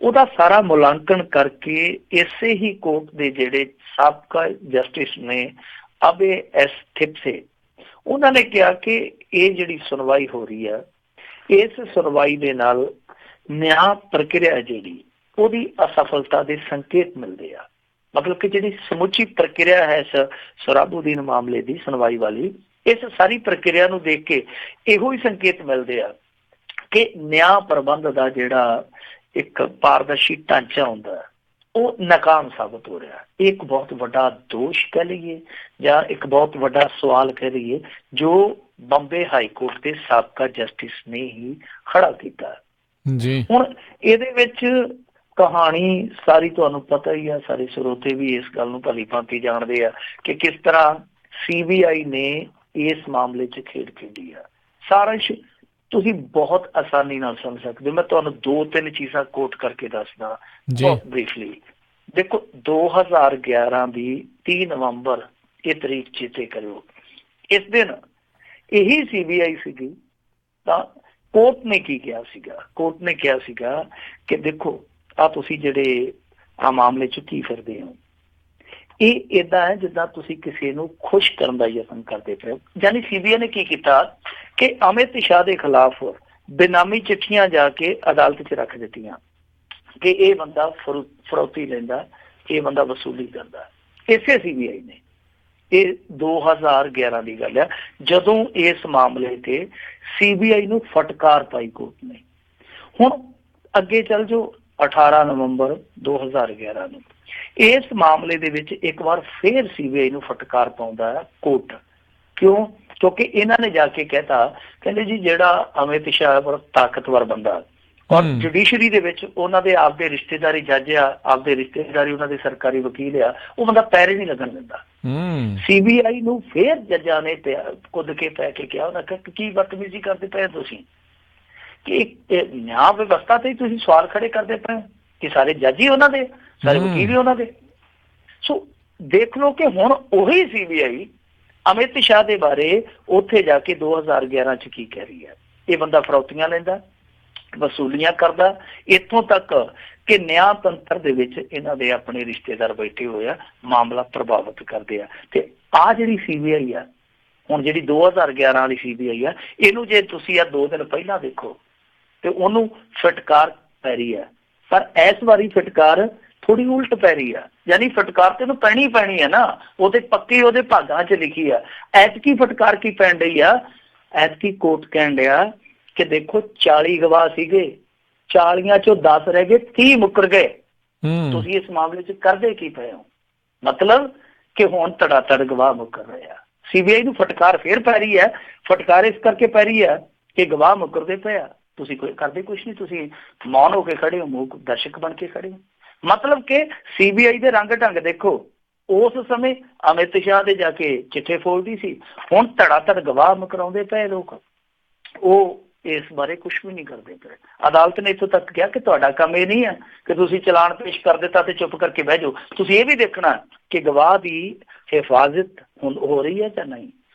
ਉਹਦਾ ਸਾਰਾ ਮੁਲਾਂਕਣ ਕਰਕੇ ਇਸੇ ਹੀ ਕੋਰਟ ਦੇ ਜਿਹੜੇ ਸਾਬਕਾ ਜਸਟਿਸ ਨੇ ਅਬੇ ਐਸ ਥਿਪਸੇ, ਉਹਨਾਂ ਨੇ ਕਿਹਾ ਕਿ ਇਹ ਜਿਹੜੀ ਸੁਣਵਾਈ ਹੋ ਰਹੀ ਹੈ ਇਸ ਸੁਣਵਾਈ ਦੇ ਨਾਲ ਨਿਆਂ ਪ੍ਰਕਿਰਿਆ ਜਿਹੜੀ ਉਹਦੀ ਅਸਫਲਤਾ ਦੇ ਸੰਕੇਤ ਮਿਲਦੇ ਆ। ਮਤਲਬ ਕਿ ਜਿਹੜੀ ਸਮੁੱਚੀ ਪ੍ਰਕਿਰਿਆ ਹੈ ਸੁਹਰਾਬੂਦੀਨ ਮਾਮਲੇ ਦੀ ਸੁਣਵਾਈ ਵਾਲੀ, ਇਸ ਸਾਰੀ ਪ੍ਰਕਿਰਿਆ ਨੂੰ ਦੇਖ ਕੇ ਇਹੋ ਹੀ ਸੰਕੇਤ ਮਿਲਦੇ ਆ ਕਿ ਨਿਆਂ ਪ੍ਰਬੰਧ ਦਾ ਜਿਹੜਾ ਇੱਕ ਪਾਰਦਰਸ਼ੀ ਢਾਂਚਾ ਹੁੰਦਾ ਉਹ ਨਾਕਾਮ ਸਾਬਤ ਹੋ ਰਿਹਾ। ਇਹ ਇੱਕ ਬਹੁਤ ਵੱਡਾ ਦੋਸ਼ ਕਹਿ ਲਈਏ ਜਾਂ ਇੱਕ ਬਹੁਤ ਵੱਡਾ ਸਵਾਲ ਕਹਿ ਲਈਏ ਜੋ ਬੰਬੇ ਹਾਈ ਕੋਰਟ ਦੇ ਸਾਬਕਾ ਜਸਟਿਸ ਨੇ ਹੀ ਖੜਾ ਕੀਤਾ ਜੀ। ਹੁਣ ਇਹਦੇ ਵਿੱਚ ਕਹਾਣੀ ਸਾਰੀ ਤੁਹਾਨੂੰ ਪਤਾ ਹੀ ਆ, ਸਾਰੇ ਸਰੋਤੇ ਵੀ ਇਸ ਗੱਲ ਨੂੰ ਭਲੀ ਭਾਂਤੀ ਜਾਣਦੇ ਆ ਕਿ ਕਿਸ ਤਰ੍ਹਾਂ CBI ਨੇ ਇਸ ਮਾਮਲੇ 'ਚ ਖੇਡ ਖੇਡੀ ਆ। ਸਾਰਾ ਤੁਸੀਂ ਬਹੁਤ ਆਸਾਨੀ ਨਾਲ ਸਮਝ ਸਕਦੇ ਹੋ। ਮੈਂ ਤੁਹਾਨੂੰ 2-3 ਚੀਜ਼ਾਂ ਕੋਟ ਕਰਕੇ ਦੱਸਦਾ ਬਹੁਤ ਬਰੀਫਲੀ। ਦੇਖੋ 2011 ਦੀ 30 ਨਵੰਬਰ ਇਹ ਤਰੀਕ ਚੇਤੇ ਕਰਿਓ, ਇਸ ਦਿਨ ਇਹੀ CBI ਸੀਗੀ ਤਾਂ ਕੋਰਟ ਨੇ ਕੀ ਕਿਹਾ ਸੀਗਾ? ਕੋਰਟ ਨੇ ਕਿਹਾ ਸੀਗਾ ਕਿ ਦੇਖੋ ਆ ਤੁਸੀਂ ਜਿਹੜੇ ਆ ਮਾਮਲੇ 'ਚ ਕੀ ਫਿਰਦੇ ਹੋ, ਇਹ ਏਦਾਂ ਹੈ ਜਿੱਦਾਂ ਤੁਸੀਂ ਕਿਸੇ ਨੂੰ ਖੁਸ਼ ਕਰਨ ਦਾ ਯਤਨ ਕਰਦੇ ਪਏ ਹੋ। ਯਾਨੀ CBI ਨੇ ਕੀ ਕੀਤਾ ਕਿ ਅਮਿਤ ਸ਼ਾਹ ਦੇ ਖਿਲਾਫ ਬੇਨਾਮੀ ਚਿੱਠੀਆਂ ਜਾ ਕੇ ਅਦਾਲਤ 'ਚ ਰੱਖ ਦਿੱਤੀਆਂ ਕਿ ਇਹ ਬੰਦਾ ਫਰੌਤੀ ਲੈਂਦਾ, ਇਹ ਬੰਦਾ ਵਸੂਲੀ ਕਰਦਾ। ਇਸੇ CBI ਨੇ, ਇਹ 2011 ਦੀ ਗੱਲ ਹੈ ਜਦੋਂ ਇਸ ਮਾਮਲੇ ਤੇ CBI ਨੂੰ ਫਟਕਾਰ ਪਾਈ ਕੋਰਟ ਨੇ। ਹੁਣ ਅੱਗੇ ਚੱਲ ਜਾਓ 18 ਨਵੰਬਰ 2011 ਨੂੰ ਇਸ ਮਾਮਲੇ ਦੇ ਵਿੱਚ ਇੱਕ ਵਾਰ ਫੇਰ CBI ਨੂੰ ਫਟਕਾਰ ਪਾਉਂਦਾ ਹੈ ਕੋਰਟ। ਕਿਉਂ? ਕਿਉਂਕਿ ਇਹਨਾਂ ਨੇ ਜਾ ਕੇ ਕਹਿਤਾ, ਕਹਿੰਦੇ ਜੀ ਜਿਹੜਾ ਅਮਿਤ ਸ਼ਾਹ ਬੜਾ ਤਾਕਤਵਰ ਬੰਦਾ, ਔਰ ਜੁਡੀਸ਼ਰੀ ਦੇ ਵਿੱਚ ਉਹਨਾਂ ਦੇ ਆਪਦੇ ਰਿਸ਼ਤੇਦਾਰੀ ਜੱਜ ਆ, ਆਪਦੇ ਰਿਸ਼ਤੇਦਾਰੀ ਉਹਨਾਂ ਦੇ ਸਰਕਾਰੀ ਵਕੀਲ ਆ, ਉਹ ਬੰਦਾ ਪੈਰ ਹੀ ਨਹੀਂ ਲੱਗਣ ਦਿੰਦਾ। CBI ਨੂੰ ਫੇਰ ਜੱਜਾਂ ਨੇ ਕੁੱਦ ਕੇ ਪੈ ਕੇ ਕਿਹਾ, ਉਹਨਾਂ ਕਿਹਾ ਕੀ ਬਦਤਮੀਜ਼ੀ ਕਰਦੇ ਪਏ ਤੁਸੀਂ, ਕਿ ਨਿਆਂ ਵਿਵਸਥਾ ਤੇ ਤੁਸੀਂ ਸਵਾਲ ਖੜੇ ਕਰਦੇ ਪਏ ਕਿ ਸਾਰੇ ਜੱਜ ਹੀ ਉਹਨਾਂ ਦੇ, ਸਾਰੇ ਵਕੀਲ ਹੀ ਉਹਨਾਂ ਦੇ। ਸੋ ਦੇਖ ਲਓ ਕਿ ਹੁਣ ਉਹੀ CBI ਅਮਿਤ ਸ਼ਾਹ ਦੇ ਬਾਰੇ ਉੱਥੇ ਜਾ ਕੇ 2011 ਚ ਕੀ ਕਹਿ ਰਹੀ ਹੈ। ਇਹ ਬੰਦਾ ਫਰੌਤੀਆਂ ਲੈਂਦਾ, ਵਸੂਲੀਆਂ ਕਰਦਾ, ਇੱਥੋਂ ਤੱਕ ਕਿ ਨਿਆਂ ਤੰਤਰ ਦੇ ਵਿੱਚ ਇਹਨਾਂ ਦੇ ਆਪਣੇ ਰਿਸ਼ਤੇਦਾਰ ਬੈਠੇ ਹੋਏ ਆ, ਮਾਮਲਾ ਪ੍ਰਭਾਵਿਤ ਕਰਦੇ ਆ। ਤੇ ਆਹ ਜਿਹੜੀ CBI ਆ ਹੁਣ, ਜਿਹੜੀ 2011 ਵਾਲੀ CBI ਆ, ਇਹਨੂੰ ਜੇ ਤੁਸੀਂ 2 ਦਿਨ ਪਹਿਲਾਂ ਦੇਖੋ ਤੇ ਉਹਨੂੰ ਫਟਕਾਰ ਪੈ ਰਹੀ ਆ, ਪਰ ਇਸ ਵਾਰੀ ਫਟਕਾਰ ਥੋੜੀ ਉਲਟ ਪੈ ਰਹੀ ਆ। ਯਾਨੀ ਫਟਕਾਰ ਤੇ ਇਹਨੂੰ ਪੈਣੀ ਹੈ ਨਾ, ਉਹਦੇ ਪੱਕੀ ਉਹਦੇ ਭਾਗਾਂ 'ਚ ਲਿਖੀ ਆ। ਐਤਕੀ ਫਟਕਾਰ ਕੀ ਪੈਣ ਰਹੀ ਆ, ਐਤਕੀ ਕੋਰਟ ਕਹਿਣ ਡਿਆ ਕਿ ਦੇਖੋ 40 ਗਵਾਹ ਸੀਗੇ, 40 ਚੋਂ 10 ਰਹਿ ਗਏ, 30 ਮੁੱਕਰ ਗਏ, ਤੁਸੀਂ ਇਸ ਮਾਮਲੇ 'ਚ ਕਰਦੇ ਕੀ ਪਏ ਹੋ। ਮਤਲਬ ਕਿ ਹੁਣ ਧੜਾ-ਧੜ ਗਵਾਹ ਮੁੱਕਰ ਰਹੇ ਆ। CBI ਨੂੰ ਫਟਕਾਰ ਫੇਰ ਪੈ ਰਹੀ ਹੈ। ਫਟਕਾਰ ਇਸ ਕਰਕੇ ਪੈ ਰਹੀ ਹੈ ਕਿ ਗਵਾਹ ਮੁੱਕਰਦੇ ਪਏ ਆ, ਤੁਸੀਂ ਕੋਈ ਕਰਦੇ ਕੁਛ ਨਹੀਂ, ਤੁਸੀਂ ਮੌਨ ਹੋ ਕੇ ਖੜੇ ਹੋ, ਮੂਕ ਦਰਸ਼ਕ ਬਣ ਕੇ ਖੜੇ ਹੋ। ਮਤਲਬ ਕਿ CBI ਦੇ ਰੰਗ ਢੰਗ ਦੇਖੋ। ਉਸ ਸਮੇਂ ਅਮਿਤ ਸ਼ਾਹ ਦੇ ਜਾ ਕੇ ਚਿੱਠੇ ਫੋਲਦੀ ਸੀ, ਹੁਣ ਧੜਾ-ਧੜ ਗਵਾਹ ਮੁਕਰਾਉਂਦੇ ਪਏ ਲੋਕ, ਉਹ ਇਸ ਬਾਰੇ ਕੁਛ ਵੀ ਨਹੀਂ ਕਰਦੇ ਪਏ। ਅਦਾਲਤ ਨੇ ਇੱਥੋਂ ਤੱਕ ਕਿਹਾ ਕਿ ਤੁਹਾਡਾ ਕੰਮ ਇਹ ਨਹੀਂ ਹੈ ਕਿ ਤੁਸੀਂ ਚਲਾਨ ਪੇਸ਼ ਕਰ ਦਿੱਤਾ ਤੇ ਚੁੱਪ ਕਰਕੇ ਬਹਿ ਜਾਓ, ਤੁਸੀਂ ਇਹ ਵੀ ਦੇਖਣਾ ਕਿ ਗਵਾਹ ਦੀ ਹਿਫਾਜ਼ਤ ਹੋ ਰਹੀ ਹੈ ਜਾਂ ਨਹੀਂ,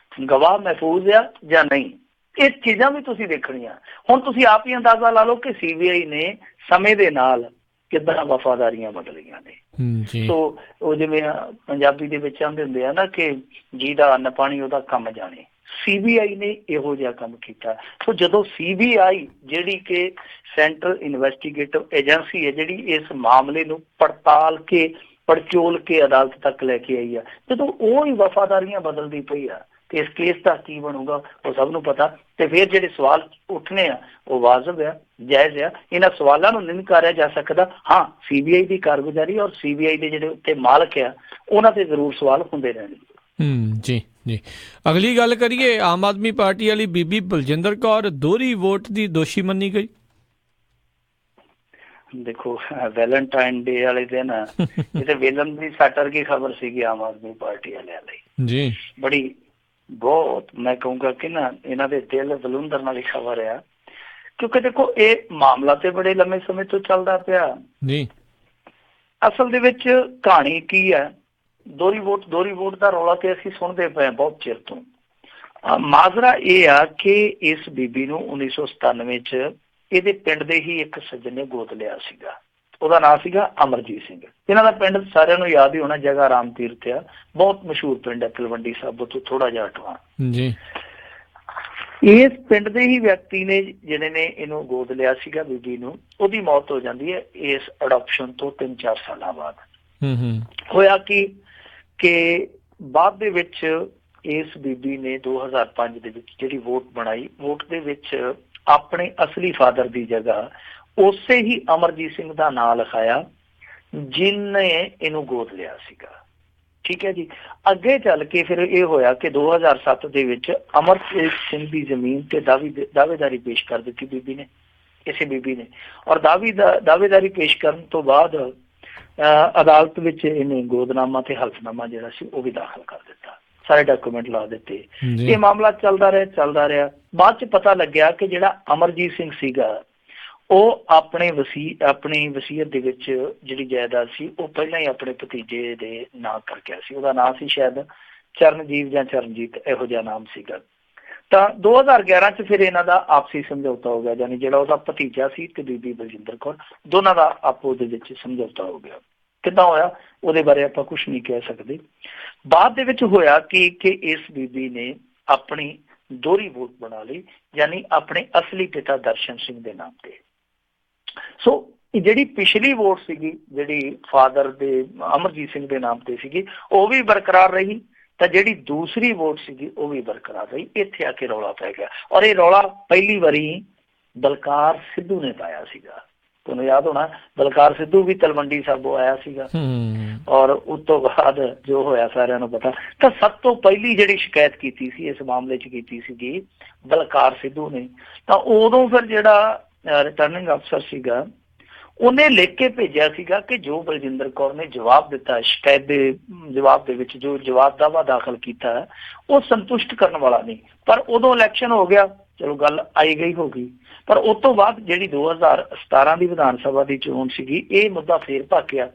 ਗਵਾਹ ਮਹਿਫੂਜ਼ ਆ ਜਾਂ ਨਹੀਂ। ਇਹ ਚੀਜ਼ਾਂ ਵੀ ਤੁਸੀਂ ਦੇਖਣੀਆਂ। ਹੁਣ ਤੁਸੀਂ ਆਪ ਹੀ ਅੰਦਾਜ਼ਾ ਲਾ ਲਓ ਕਿ CBI ਨੇ ਸਮੇਂ ਦੇ ਨਾਲ ਕਿੱਦਾਂ ਵਫਾਦਾਰੀਆਂ ਬਦਲੀਆਂ ਨੇ। ਸੋ ਉਹ ਜਿਵੇਂ ਪੰਜਾਬੀ ਦੇ ਵਿੱਚ ਆਉਂਦੇ ਹੁੰਦੇ ਆ ਨਾ ਕਿ ਜਿਹਦਾ ਅੰਨ ਪਾਣੀ ਉਹਦਾ ਕੰਮ ਜਾਣੇ, CBI ਨੇ ਇਹੋ ਜਿਹਾ ਕੰਮ ਕੀਤਾ। ਸੋ ਜਦੋਂ CBI ਜਿਹੜੀ ਕਿ ਸੈਂਟਰਲ ਇਨਵੈਸਟੀਗੇਟਿਵ ਏਜੰਸੀ ਹੈ, ਜਿਹੜੀ ਇਸ ਮਾਮਲੇ ਨੂੰ ਪੜਚੋਲ ਕੇ ਅਦਾਲਤ ਤੱਕ ਲੈ ਕੇ ਆਈ ਆ, ਜਦੋਂ ਉਹ ਹੀ ਵਫਾਦਾਰੀਆਂ ਬਦਲਦੀ ਪਈ ਆ ਤੇ ਇਸ ਕੇਸ ਦਾ ਕੀ ਬਣੂਗਾ ਉਹ ਸਭ ਨੂੰ ਪਤਾ। ਤੇ ਫਿਰ ਜਿਹੜੇ ਸਵਾਲ ਉੱਠਣੇ ਆ ਉਹ ਵਾਜਬ ਆ, ਜਾਇਜ਼ ਆ। ਇਹਨਾਂ ਸਵਾਲਾਂ ਨੂੰ ਨਹੀਂ ਨਕਾਰਿਆ ਜਾ ਸਕਦਾ। ਹਾਂ, CBI ਦੀ ਕਾਰਗੁਜ਼ਾਰੀ ਔਰ CBI ਦੇ ਜਿਹੜੇ ਉੱਤੇ ਮਾਲਕ ਆ ਉਹਨਾਂ ਤੇ ਜ਼ਰੂਰ ਸਵਾਲ ਹੁੰਦੇ ਰਹਿਣਗੇ। ਜੀ ਜੀ, ਅਗਲੀ ਗੱਲ ਕਰੀਏ। ਆਮ ਆਦਮੀ ਪਾਰਟੀ ਵਾਲੀ ਬੀਬੀ ਬਲਜਿੰਦਰ ਕੌਰ ਦੋਹਰੀ ਵੋਟ ਦੀ ਦੋਸ਼ੀ ਮੰਨੀ ਗਈ। ਦੇਖੋ, ਵੈਲੈਂਟਾਈਨ ਡੇ ਵਾਲੇ ਦਿਨ ਇਹ ਤੇ ਵੇਲਨ ਦੀ ਸੱਟ ਵਰਗੀ ਖਬਰ ਸੀਗੀ ਆਮ ਆਦਮੀ ਪਾਰਟੀ ਵਾਲਿਆਂ ਲਈ ਜੀ। ਬੜੀ ਬਹੁਤ ਮੈਂ ਕਹੂੰਗਾ ਕਿ ਨਾ ਇਹਨਾਂ ਦੇ ਦਿਲ ਬਲੁੰਦਰ ਨਾਲ ਹੀ ਖਬਰ ਆ, ਕਿਉਂਕਿ ਦੇਖੋ ਇਹ ਮਾਮਲਾ ਤੇ ਬੜੇ ਲੰਮੇ ਸਮੇਂ ਤੋਂ ਚੱਲਦਾ ਪਿਆ ਜੀ। ਅਸਲ ਦੇ ਵਿੱਚ ਕਹਾਣੀ ਕੀ ਹੈ, ਦੋਹਰੀ ਵੋਟ ਦਾ ਰੌਲਾ ਤੇ ਅਸੀਂ ਸੁਣਦੇ ਪਏ ਬਹੁਤ ਚਿਰ ਤੋਂ। ਮਾਜਰਾ ਇਹ ਆ ਕਿ ਇਸ ਬੀਬੀ ਨੂੰ 1997 ਚ ਇਹਦੇ ਪਿੰਡ ਦੇ ਹੀ ਇੱਕ ਸੱਜਣ ਨੇ ਗੋਦ ਲਿਆ ਸੀਗਾ। ਉਹਦਾ ਨਾਂ ਸੀਗਾ ਅਮਰਜੀਤ ਸਿੰਘ। ਇਹਨਾਂ ਦਾ ਪਿੰਡ ਸਾਰਿਆਂ ਨੂੰ ਯਾਦ ਹੀ ਹੋਣਾ, ਜਗ੍ਹਾ ਰਾਮ ਤੀਰਥ ਆ, ਬਹੁਤ ਮਸ਼ਹੂਰ ਪਿੰਡ ਹੈ, ਤਲਵੰਡੀ ਸਾਬੋ ਤੋਂ ਥੋੜਾ ਜਿਹਾ ਹਟਵਾ ਜੀ। ਇਸ ਪਿੰਡ ਦੇ ਹੀ ਵਿਅਕਤੀ ਨੇ ਜਿਹੜੇ ਨੇ ਇਹਨੂੰ ਗੋਦ ਲਿਆ ਸੀਗਾ ਬੀਬੀ ਨੂੰ, ਉਹਦੀ ਮੌਤ ਹੋ ਜਾਂਦੀ ਹੈ ਇਸ ਅਡਾਪਸ਼ਨ ਤੋਂ 3-4 ਸਾਲਾਂ ਬਾਅਦ। ਹੋਇਆ ਕਿ ਬਾਅਦ ਦੇ ਵਿੱਚ ਇਸ ਬੀਬੀ ਨੇ 2005 ਦੇ ਵਿੱਚ ਜਿਹੜੀ ਵੋਟ ਬਣਾਈ, ਵੋਟ ਦੇ ਵਿੱਚ ਆਪਣੇ ਅਸਲੀ ਫਾਦਰ ਦੀ ਜਗ੍ਹਾ ਉਸੇ ਹੀ ਅਮਰਜੀਤ ਸਿੰਘ ਦਾ ਨਾਂ ਲਿਖਾਇਆ ਜਿਹਨੇ ਇਹਨੂੰ ਗੋਦ ਲਿਆ ਸੀਗਾ। ਠੀਕ ਹੈ ਜੀ। ਅੱਗੇ ਚੱਲ ਕੇ ਫਿਰ ਇਹ ਹੋਇਆ ਕਿ 2007 ਦੇ ਵਿੱਚ ਅਮਰਜੀਤ ਸਿੰਘ ਦੀ ਜ਼ਮੀਨ ਤੇ ਦਾਅਵੇਦਾਰੀ ਪੇਸ਼ ਕਰ ਦਿੱਤੀ ਬੀਬੀ ਨੇ, ਕਿਸੇ ਬੀਬੀ ਨੇ। ਔਰ ਦਾਅਵੇਦਾਰੀ ਪੇਸ਼ ਕਰਨ ਤੋਂ ਬਾਅਦ ਅਦਾਲਤ ਵਿੱਚ ਇਹਨੇ ਗੋਦਨਾਮਾ ਤੇ ਹਲਫਨਾਮਾ ਜਿਹੜਾ ਸੀ ਉਹ ਵੀ ਦਾਖਲ ਕਰ ਦਿੱਤਾ, ਸਾਰੇ ਡਾਕੂਮੈਂਟ ਲਾ ਦਿੱਤੇ। ਇਹ ਮਾਮਲਾ ਚੱਲਦਾ ਰਿਹਾ। ਬਾਅਦ ਚ ਪਤਾ ਲੱਗਿਆ ਕਿ ਜਿਹੜਾ ਅਮਰਜੀਤ ਸਿੰਘ ਸੀਗਾ ਉਹ ਆਪਣੀ ਵਸੀਅਤ ਦੇ ਵਿੱਚ ਜਿਹੜੀ ਜਾਇਦਾਦ ਸੀ ਉਹ ਪਹਿਲਾਂ ਹੀ ਆਪਣੇ ਭਤੀਜੇ ਦੇ ਨਾਂ ਕਰ ਗਿਆ ਸੀ। ਉਹਦਾ ਨਾਂ ਸੀ ਸ਼ਾਇਦ ਚਰਨਜੀਤ ਜਾਂ ਚਰਨਜੀਤ, ਇਹੋ ਜਿਹਾ ਨਾਮ ਸੀਗਾ। ਤਾਂ 2011 ਚ ਫਿਰ ਇਹਨਾਂ ਦਾ ਆਪਸੀ ਸਮਝੌਤਾ ਹੋ ਗਿਆ, ਯਾਨੀ ਜਿਹੜਾ ਉਹਦਾ ਭਤੀਜਾ ਸੀ ਤੇ ਬੀਬੀ ਬਲਜਿੰਦਰ ਕੌਰ, ਦੋਨਾਂ ਦਾ ਆਪੋ ਦੇ ਵਿੱਚ ਸਮਝੌਤਾ ਹੋ ਗਿਆ। ਕਿੱਦਾਂ ਹੋਇਆ ਉਹਦੇ ਬਾਰੇ ਆਪਾਂ ਕੁਛ ਨਹੀਂ ਕਹਿ ਸਕਦੇ। ਬਾਅਦ ਦੇ ਵਿੱਚ ਹੋਇਆ ਕਿ ਇਸ ਬੀਬੀ ਨੇ ਆਪਣੀ ਦੋਹਰੀ ਵੋਟ ਬਣਾ ਲਈ, ਯਾਨੀ ਆਪਣੇ ਅਸਲੀ ਪਿਤਾ ਦਰਸ਼ਨ ਸਿੰਘ ਦੇ ਨਾਮ ਤੇ। ਸੋ ਜਿਹੜੀ ਪਿਛਲੀ ਵੋਟ ਸੀਗੀ, ਜਿਹੜੀ ਫਾਦਰ ਦੇ ਅਮਰਜੀਤ ਸਿੰਘ ਦੇ ਨਾਮ ਤੇ ਸੀਗੀ, ਉਹ ਵੀ ਬਰਕਰਾਰ ਰਹੀ, ਤਾਂ ਜਿਹੜੀ ਦੂਸਰੀ ਵੋਟ ਸੀਗੀ ਉਹ ਵੀ ਬਰਕਰਾਰ ਰਹੀ। ਇੱਥੇ ਆ ਕੇ ਰੌਲਾ ਪੈ ਗਿਆ। ਔਰ ਇਹ ਰੌਲਾ ਪਹਿਲੀ ਵਾਰੀ ਬਲਕਾਰ ਸਿੱਧੂ ਨੇ ਪਾਇਆ ਸੀਗਾ। ਤੁਹਾਨੂੰ ਯਾਦ ਹੋਣਾ, ਬਲਕਾਰ ਸਿੱਧੂ ਵੀ ਤਲਵੰਡੀ ਸਾਬੋ ਆਇਆ ਸੀਗਾ। ਔਰ ਉਸ ਤੋਂ ਬਾਅਦ ਜੋ ਹੋਇਆ ਸਾਰਿਆਂ ਨੂੰ ਪਤਾ। ਤਾਂ ਸਭ ਤੋਂ ਪਹਿਲੀ ਜਿਹੜੀ ਸ਼ਿਕਾਇਤ ਕੀਤੀ ਸੀ ਇਸ ਮਾਮਲੇ 'ਚ ਕੀਤੀ ਸੀਗੀ ਬਲਕਾਰ ਸਿੱਧੂ ਨੇ। ਤਾਂ ਉਦੋਂ ਫਿਰ ਜਿਹੜਾ ਰਿਟਰਨਿੰਗ ਅਫਸਰ ਸੀਗਾ, ਉਹਨੇ ਲਿਖ ਕੇ ਭੇਜਿਆ ਸੀਗਾ ਕਿ ਜੋ ਬਲਜਿੰਦਰ ਕੌਰ ਨੇ ਜਵਾਬ ਦਿੱਤਾ, ਸ਼ਿਕਾਇਤ ਦੇ ਜਵਾਬ ਦੇ ਵਿੱਚ ਜੋ ਜਵਾਬ ਦਾਵਾ ਦਾਖਲ ਕੀਤਾ ਉਹ ਸੰਤੁਸ਼ਟ ਕਰਨ ਵਾਲਾ ਨਹੀਂ। ਪਰ ਉਦੋਂ ਇਲੈਕਸ਼ਨ ਹੋ ਗਿਆ, ਚਲੋ ਗੱਲ ਆਈ ਗਈ ਹੋ ਗਈ। ਪਰ ਉਸ ਤੋਂ ਬਾਅਦ ਜਿਹੜੀ 2017 ਦੀ ਵਿਧਾਨ ਸਭਾ ਦੀ ਚੋਣ ਸੀਗੀ, ਇਹ ਮੁੱਦਾ ਫੇਰ ਭਾਕਿਆ।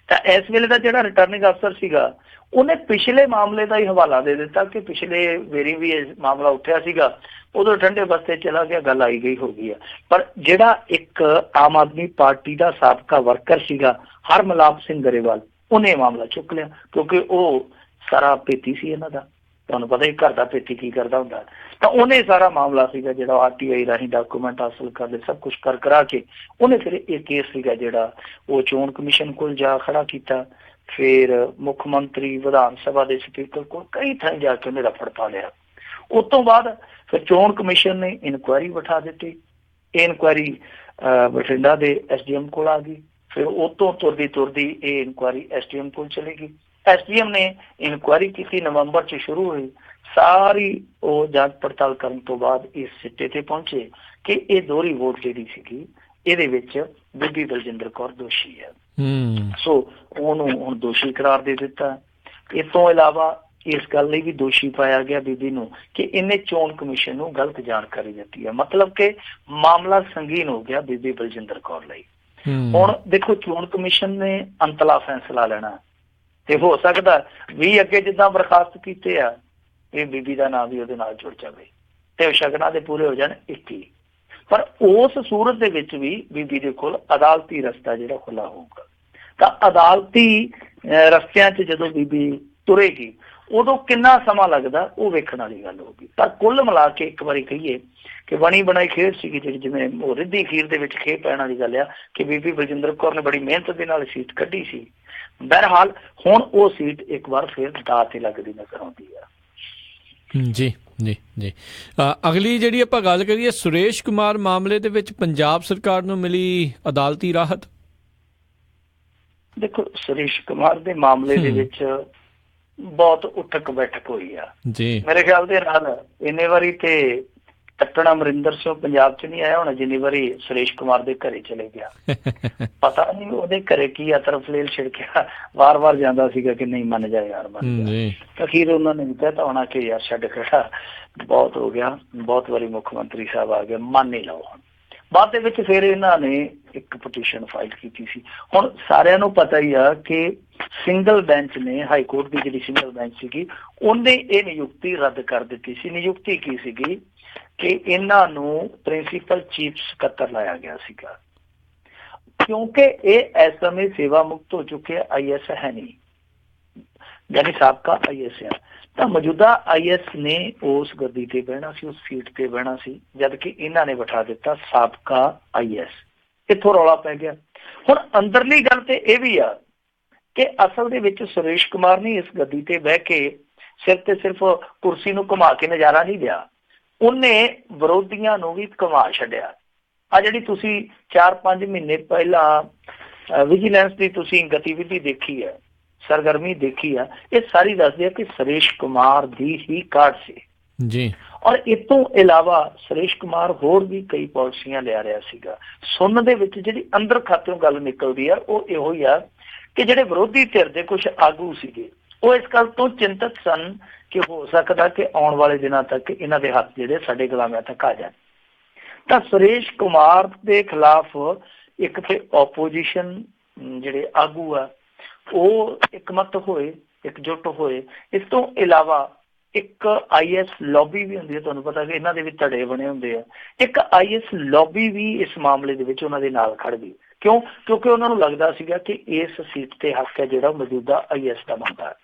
ਤਾਂ ਇਸ ਵੇਲੇ ਦਾ ਜਿਹੜਾ ਰਿਟਰਨਿੰਗ ਅਫਸਰ ਸੀਗਾ, ਉਹਨੇ ਪਿਛਲੇ ਮਾਮਲੇ ਦਾ ਹੀ ਹਵਾਲਾ ਦੇ ਦਿੱਤਾ ਕਿ ਪਿਛਲੇ ਵੇਰੀ ਵੀ ਇਹ ਮਾਮਲਾ ਉੱਠਿਆ ਸੀਗਾ, ਉਦੋਂ ਠੰਡੇ ਬਸਤੇ ਚਲਾ ਗਿਆ, ਗੱਲ ਆਈ ਗਈ ਹੋ ਗਈ ਆ। ਪਰ ਜਿਹੜਾ ਇੱਕ ਆਮ ਆਦਮੀ ਪਾਰਟੀ ਦਾ ਸਾਬਕਾ ਵਰਕਰ ਸੀਗਾ ਹਰਮਿਲਾਪ ਸਿੰਘ ਗਰੇਵਾਲ, ਉਹਨੇ ਮਾਮਲਾ ਚੁੱਕ ਲਿਆ, ਕਿਉਂਕਿ ਉਹ ਸਾਰਾ ਭੇਤੀ ਸੀ ਇਹਨਾਂ ਦਾ। ਤੁਹਾਨੂੰ ਪਤਾ ਹੀ ਘਰ ਦਾ ਭੇਤੀ ਕੀ ਕਰਦਾ ਹੁੰਦਾ। ਤਾਂ ਉਹਨੇ ਸਾਰਾ ਮਾਮਲਾ ਸੀਗਾ ਜਿਹੜਾ RTI ਰਾਹੀਂ ਡਾਕੂਮੈਂਟ ਹਾਸਲ ਕਰਦੇ, ਸਭ ਕੁਛ ਕਰਾ ਕੇ ਉਹਨੇ ਫਿਰ ਇਹ ਕੇਸ ਸੀਗਾ ਜਿਹੜਾ ਉਹ ਚੋਣ ਕਮਿਸ਼ਨ ਕੋਲ ਜਾ ਖੜਾ ਕੀਤਾ। ਫਿਰ ਮੁੱਖ ਮੰਤਰੀ, ਵਿਧਾਨ ਸਭਾ ਦੇ ਸਪੀਕਰ ਕੋਲ ਕਈ ਥਾਂ ਜਾ ਕੇ ਉਹਨੇ ਰਫੜ ਪਾ ਲਿਆ। ਉਸ ਤੋਂ ਬਾਅਦ ਫਿਰ ਚੋਣ ਕਮਿਸ਼ਨ ਨੇ ਇਨਕੁਆਇਰੀ ਬਿਠਾ ਦਿੱਤੀ। ਇਹ ਇਨਕੁਆਇਰੀ ਬਠਿੰਡਾ ਦੇ SDM ਕੋਲ ਆ ਗਈ। ਫਿਰ ਉਹ ਤੋਂ ਤੁਰਦੀ ਇਹ ਇਨਕੁਆਇਰੀ SDM ਕੋਲ ਚਲੀ ਗਈ। SDM ਨੇ ਇਨਕੁਆਇਰੀ ਕੀਤੀ, ਨਵੰਬਰ 'ਚ ਸ਼ੁਰੂ ਹੋਈ। ਸਾਰੀ ਉਹ ਜਾਂਚ ਪੜਤਾਲ ਕਰਨ ਤੋਂ ਬਾਅਦ ਇਸ ਸਿੱਟੇ ਤੇ ਪਹੁੰਚੇ ਕਿ ਇਹ ਦੋਹਰੀ ਵੋਟ ਜਿਹੜੀ ਸੀਗੀ, ਇਹਦੇ ਵਿੱਚ ਬੀਬੀ ਬਲਜਿੰਦਰ ਕੌਰ ਦੋਸ਼ੀ ਹੈ। ਸੋ ਉਹਨੂੰ ਹੁਣ ਦੋਸ਼ੀ ਕਰਾਰ ਦੇ ਦਿੱਤਾ। ਇਸ ਤੋਂ ਇਲਾਵਾ ਇਸ ਗੱਲ ਲਈ ਵੀ ਦੋਸ਼ੀ ਪਾਇਆ ਗਿਆ ਬੀਬੀ ਨੂੰ ਕਿ ਇਹਨੇ ਚੋਣ ਕਮਿਸ਼ਨ ਨੂੰ ਗਲਤ ਜਾਣਕਾਰੀ ਦਿੱਤੀ ਹੈ। ਮਤਲਬ ਕਿ ਮਾਮਲਾ ਸੰਗੀਨ ਹੋ ਗਿਆ ਬੀਬੀ ਬਲਜਿੰਦਰ ਕੌਰ ਲਈ। ਹੁਣ ਦੇਖੋ, ਚੋਣ ਕਮਿਸ਼ਨ ਨੇ ਅੰਤਲਾ ਫੈਸਲਾ ਲੈਣਾ ਤੇ ਹੋ ਸਕਦਾ ਵੀ ਅੱਗੇ ਜਿੱਦਾਂ ਬਰਖਾਸਤ ਕੀਤੇ ਆ, ਇਹ ਬੀਬੀ ਦਾ ਨਾਮ ਵੀ ਉਹਦੇ ਨਾਲ ਜੁੜ ਜਾਵੇ ਤੇ ਸ਼ਗਨਾਂ ਦੇ ਪੂਰੇ ਹੋ ਜਾਣ 21। ਪਰ ਉਸ ਸੂਰਤ ਦੇ ਵਿੱਚ ਵੀ ਬੀਬੀ ਦੇ ਕੋਲ ਅਦਾਲਤੀ ਰਸਤਾ ਜਿਹੜਾ ਖੁੱਲਾ ਹੋਊਗਾ। ਤਾਂ ਅਦਾਲਤੀ ਰਸਤਿਆਂ 'ਚ ਜਦੋਂ ਬੀਬੀ ਤੁਰੇਗੀ, ਉਦੋਂ ਕਿੰਨਾ ਸਮਾਂ ਲੱਗਦਾ ਉਹ ਵੇਖਣ ਵਾਲੀ ਗੱਲ ਹੋਊਗੀ। ਤਾਂ ਕੁੱਲ ਮਿਲਾ ਕੇ ਇੱਕ ਵਾਰੀ ਕਹੀਏ ਕਿ ਬਣੀ ਬਣਾਈ ਖੇਡ ਸੀਗੀ, ਜਿਵੇਂ ਉਹ ਰਿੱਧੀ ਖੀਰ ਦੇ ਵਿੱਚ ਖੇਡ ਪੈਣ ਵਾਲੀ ਗੱਲ ਆ ਕਿ ਬੀਬੀ ਬਲਜਿੰਦਰ ਕੌਰ ਨੇ ਬੜੀ ਮਿਹਨਤ ਦੇ ਨਾਲ ਸੀਟ ਕੱਢੀ ਸੀ। ਬਹਰਹਾਲ ਹੁਣ ਉਹ ਸੀਟ ਇੱਕ ਵਾਰ ਫਿਰ ਦਾਅ ਤੇ ਲੱਗਦੀ ਨਜ਼ਰ ਆਉਂਦੀ ਆ। ਜੀ ਜੀ ਜੀ ਅਗਲੀ ਜਿਹੜੀ ਆਪਾਂ ਗੱਲ ਕਰੀਏ, ਸੁਰੇਸ਼ ਕੁਮਾਰ ਮਾਮਲੇ ਦੇ ਵਿੱਚ ਪੰਜਾਬ ਸਰਕਾਰ ਨੂੰ ਮਿਲੀ ਅਦਾਲਤੀ ਰਾਹਤ। ਦੇਖੋ, ਸੁਰੇਸ਼ ਕੁਮਾਰ ਦੇ ਮਾਮਲੇ ਦੇ ਵਿੱਚ ਬਹੁਤ ਉਠਕ ਬੈਠਕ ਹੋਈ ਆ ਜੀ। ਮੇਰੇ ਖਿਆਲ ਦੇ ਨਾਲ ਇੰਨੇ ਵਾਰੀ ਤੇ ਕੈਪਟਨ ਅਮਰਿੰਦਰ ਸਿੰਘ ਪੰਜਾਬ 'ਚ ਨਹੀਂ ਆਇਆ ਹੋਣਾ ਜਿੰਨੀ ਵਾਰੀ ਸੁਰੇਸ਼ ਕੁਮਾਰ ਦੇ ਘਰੇ ਚਲੇ ਗਿਆ। ਪਤਾ ਨਹੀਂ ਉਹਦੇ ਘਰੇ ਕੀ ਅਤਰਫਲੇਲ ਛਿੜਕਿਆ, ਵਾਰ-ਵਾਰ ਜਾਂਦਾ ਸੀਗਾ ਕਿ ਨਹੀਂ ਮੰਨ ਜਾ ਯਾਰ, ਮੰਨ ਜਾ। ਅਖੀਰ ਉਹਨਾਂ ਨੇ ਕਹਿਤਾ ਹੋਣਾ ਕਿ ਯਾਰ ਛੱਡ ਖੜਾ, ਬਹੁਤ ਹੋ ਗਿਆ, ਬਹੁਤ ਵਾਰੀ ਮੁੱਖ ਮੰਤਰੀ ਸਾਹਿਬ ਆ ਗਏ, ਮੰਨ ਹੀ ਲਓ। ਬਾਅਦ ਦੇ ਵਿੱਚ ਫਿਰ ਇਹਨਾਂ ਨੇ ਇੱਕ ਪਟੀਸ਼ਨ ਫਾਈਲ ਕੀਤੀ ਸੀ। ਹੁਣ ਸਾਰਿਆਂ ਨੂੰ ਪਤਾ ਹੀ ਆ ਕਿ ਸਿੰਗਲ ਬੈਂਚ ਨੇ, ਹਾਈ ਕੋਰਟ ਦੀ ਜਿਹੜੀ ਸਿੰਗਲ ਬੈਂਚ ਸੀਗੀ, ਉਹਨੇ ਇਹ ਨਿਯੁਕਤੀ ਰੱਦ ਕਰ ਦਿੱਤੀ ਸੀ। ਨਿਯੁਕਤੀ ਕੀ ਸੀਗੀ ਕਿ ਇਹਨਾਂ ਨੂੰ ਪ੍ਰਿੰਸੀਪਲ ਚੀਫ ਸਕੱਤਰ ਲਾਇਆ ਗਿਆ ਸੀਗਾ, ਕਿਉਂਕਿ ਇਹ ਇਸ ਸਮੇਂ ਸੇਵਾ ਮੁਕਤ ਹੋ ਚੁੱਕੇ IAS ਹੈ ਨਹੀਂ, ਯਾਨੀ ਸਾਬਕਾ IAS ਆ। ਤਾਂ ਮੌਜੂਦਾ IAS ਨੇ ਉਸ ਗੱਦੀ ਤੇ ਬਹਿਣਾ ਸੀ, ਉਸ ਸੀਟ ਤੇ ਬਹਿਣਾ ਸੀ, ਜਦ ਕਿ ਇਹਨਾਂ ਨੇ ਬਿਠਾ ਦਿੱਤਾ ਸਾਬਕਾ IAS। ਇੱਥੋਂ ਰੌਲਾ ਪੈ ਗਿਆ। ਹੁਣ ਅੰਦਰਲੀ ਗੱਲ ਤੇ ਇਹ ਵੀ ਆ ਕਿ ਅਸਲ ਦੇ ਵਿੱਚ ਸੁਰੇਸ਼ ਕੁਮਾਰ ਨੇ ਇਸ ਗੱਦੀ ਤੇ ਬਹਿ ਕੇ ਸਿਰਫ ਤੇ ਸਿਰਫ ਕੁਰਸੀ ਨੂੰ ਘੁਮਾ ਕੇ ਨਜ਼ਾਰਾ ਨਹੀਂ ਲਿਆ, ਉਹਨੇ ਵਿਰੋਧੀਆਂ ਨੂੰ ਵੀ ਘੁਮਾ ਛੱਡਿਆ। ਆ ਜਿਹੜੀ ਤੁਸੀਂ 4-5 ਮਹੀਨੇ ਪਹਿਲਾਂ ਵਿਜੀਲੈਂਸ ਦੀ ਤੁਸੀਂ ਗਤੀਵਿਧੀ ਦੇਖੀ ਹੈ, ਸਰਗਰਮੀ ਦੇਖੀ ਆ, ਇਹ ਸਾਰੀ ਦੱਸਦੀ ਆ ਕਿ ਸੁਰੇਸ਼ ਕੁਮਾਰ ਦੀ ਹੀ ਕਾਢ ਸੀ ਜੀ। ਔਰ ਇਸ ਤੋਂ ਇਲਾਵਾ ਸੁਰੇਸ਼ ਕੁਮਾਰ ਹੋਰ ਵੀ ਕਈ ਪਾਲਿਸੀਆਂ ਲਿਆ ਰਿਹਾ ਸੀਗਾ। ਸੁਣਨ ਦੇ ਵਿੱਚ ਜਿਹੜੀ ਅੰਦਰ ਖਾਤਿਓਂ ਗੱਲ ਨਿਕਲਦੀ ਆ ਉਹ ਇਹੋ ਹੀ ਆ ਕਿ ਜਿਹੜੇ ਵਿਰੋਧੀ ਧਿਰ ਦੇ ਕੁਝ ਆਗੂ ਸੀਗੇ, ਉਹ ਇਸ ਗੱਲ ਤੋਂ ਚਿੰਤਤ ਸਨ ਕਿ ਹੋ ਸਕਦਾ ਕਿ ਆਉਣ ਵਾਲੇ ਦਿਨਾਂ ਤੱਕ ਇਹਨਾਂ ਦੇ ਹੱਥ ਜਿਹੜੇ ਸਾਡੇ ਗੁਲਾਮਾਂ ਤੱਕ ਆ ਜਾਣ। ਤਾਂ ਸੁਰੇਸ਼ ਕੁਮਾਰ ਦੇ ਖਿਲਾਫ ਇੱਕ ਤੇ ਆਪੋਜੀਸ਼ਨ ਜਿਹੜੇ ਆਗੂ ਆ ਉਹ ਇਕਮਤ ਹੋਏ, ਇਕਜੁੱਟ ਹੋਏ। ਇਸ ਤੋਂ ਇਲਾਵਾ ਇੱਕ IAS ਲੌਬੀ ਵੀ ਹੁੰਦੀ ਹੈ, ਤੁਹਾਨੂੰ ਪਤਾ ਕਿ ਇਹਨਾਂ ਦੇ ਵੀ ਧੜੇ ਬਣੇ ਹੁੰਦੇ ਆ। ਇੱਕ IAS ਲੌਬੀ ਵੀ ਇਸ ਮਾਮਲੇ ਦੇ ਵਿੱਚ ਉਹਨਾਂ ਦੇ ਨਾਲ ਖੜ ਗਈ। ਕਿਉਂ? ਕਿਉਂਕਿ ਉਹਨਾਂ ਨੂੰ ਲੱਗਦਾ ਸੀਗਾ ਕਿ ਇਸ ਸੀਟ ਤੇ ਹੱਕ ਹੈ ਜਿਹੜਾ ਮੌਜੂਦਾ IAS ਦਾ ਬਣਦਾ।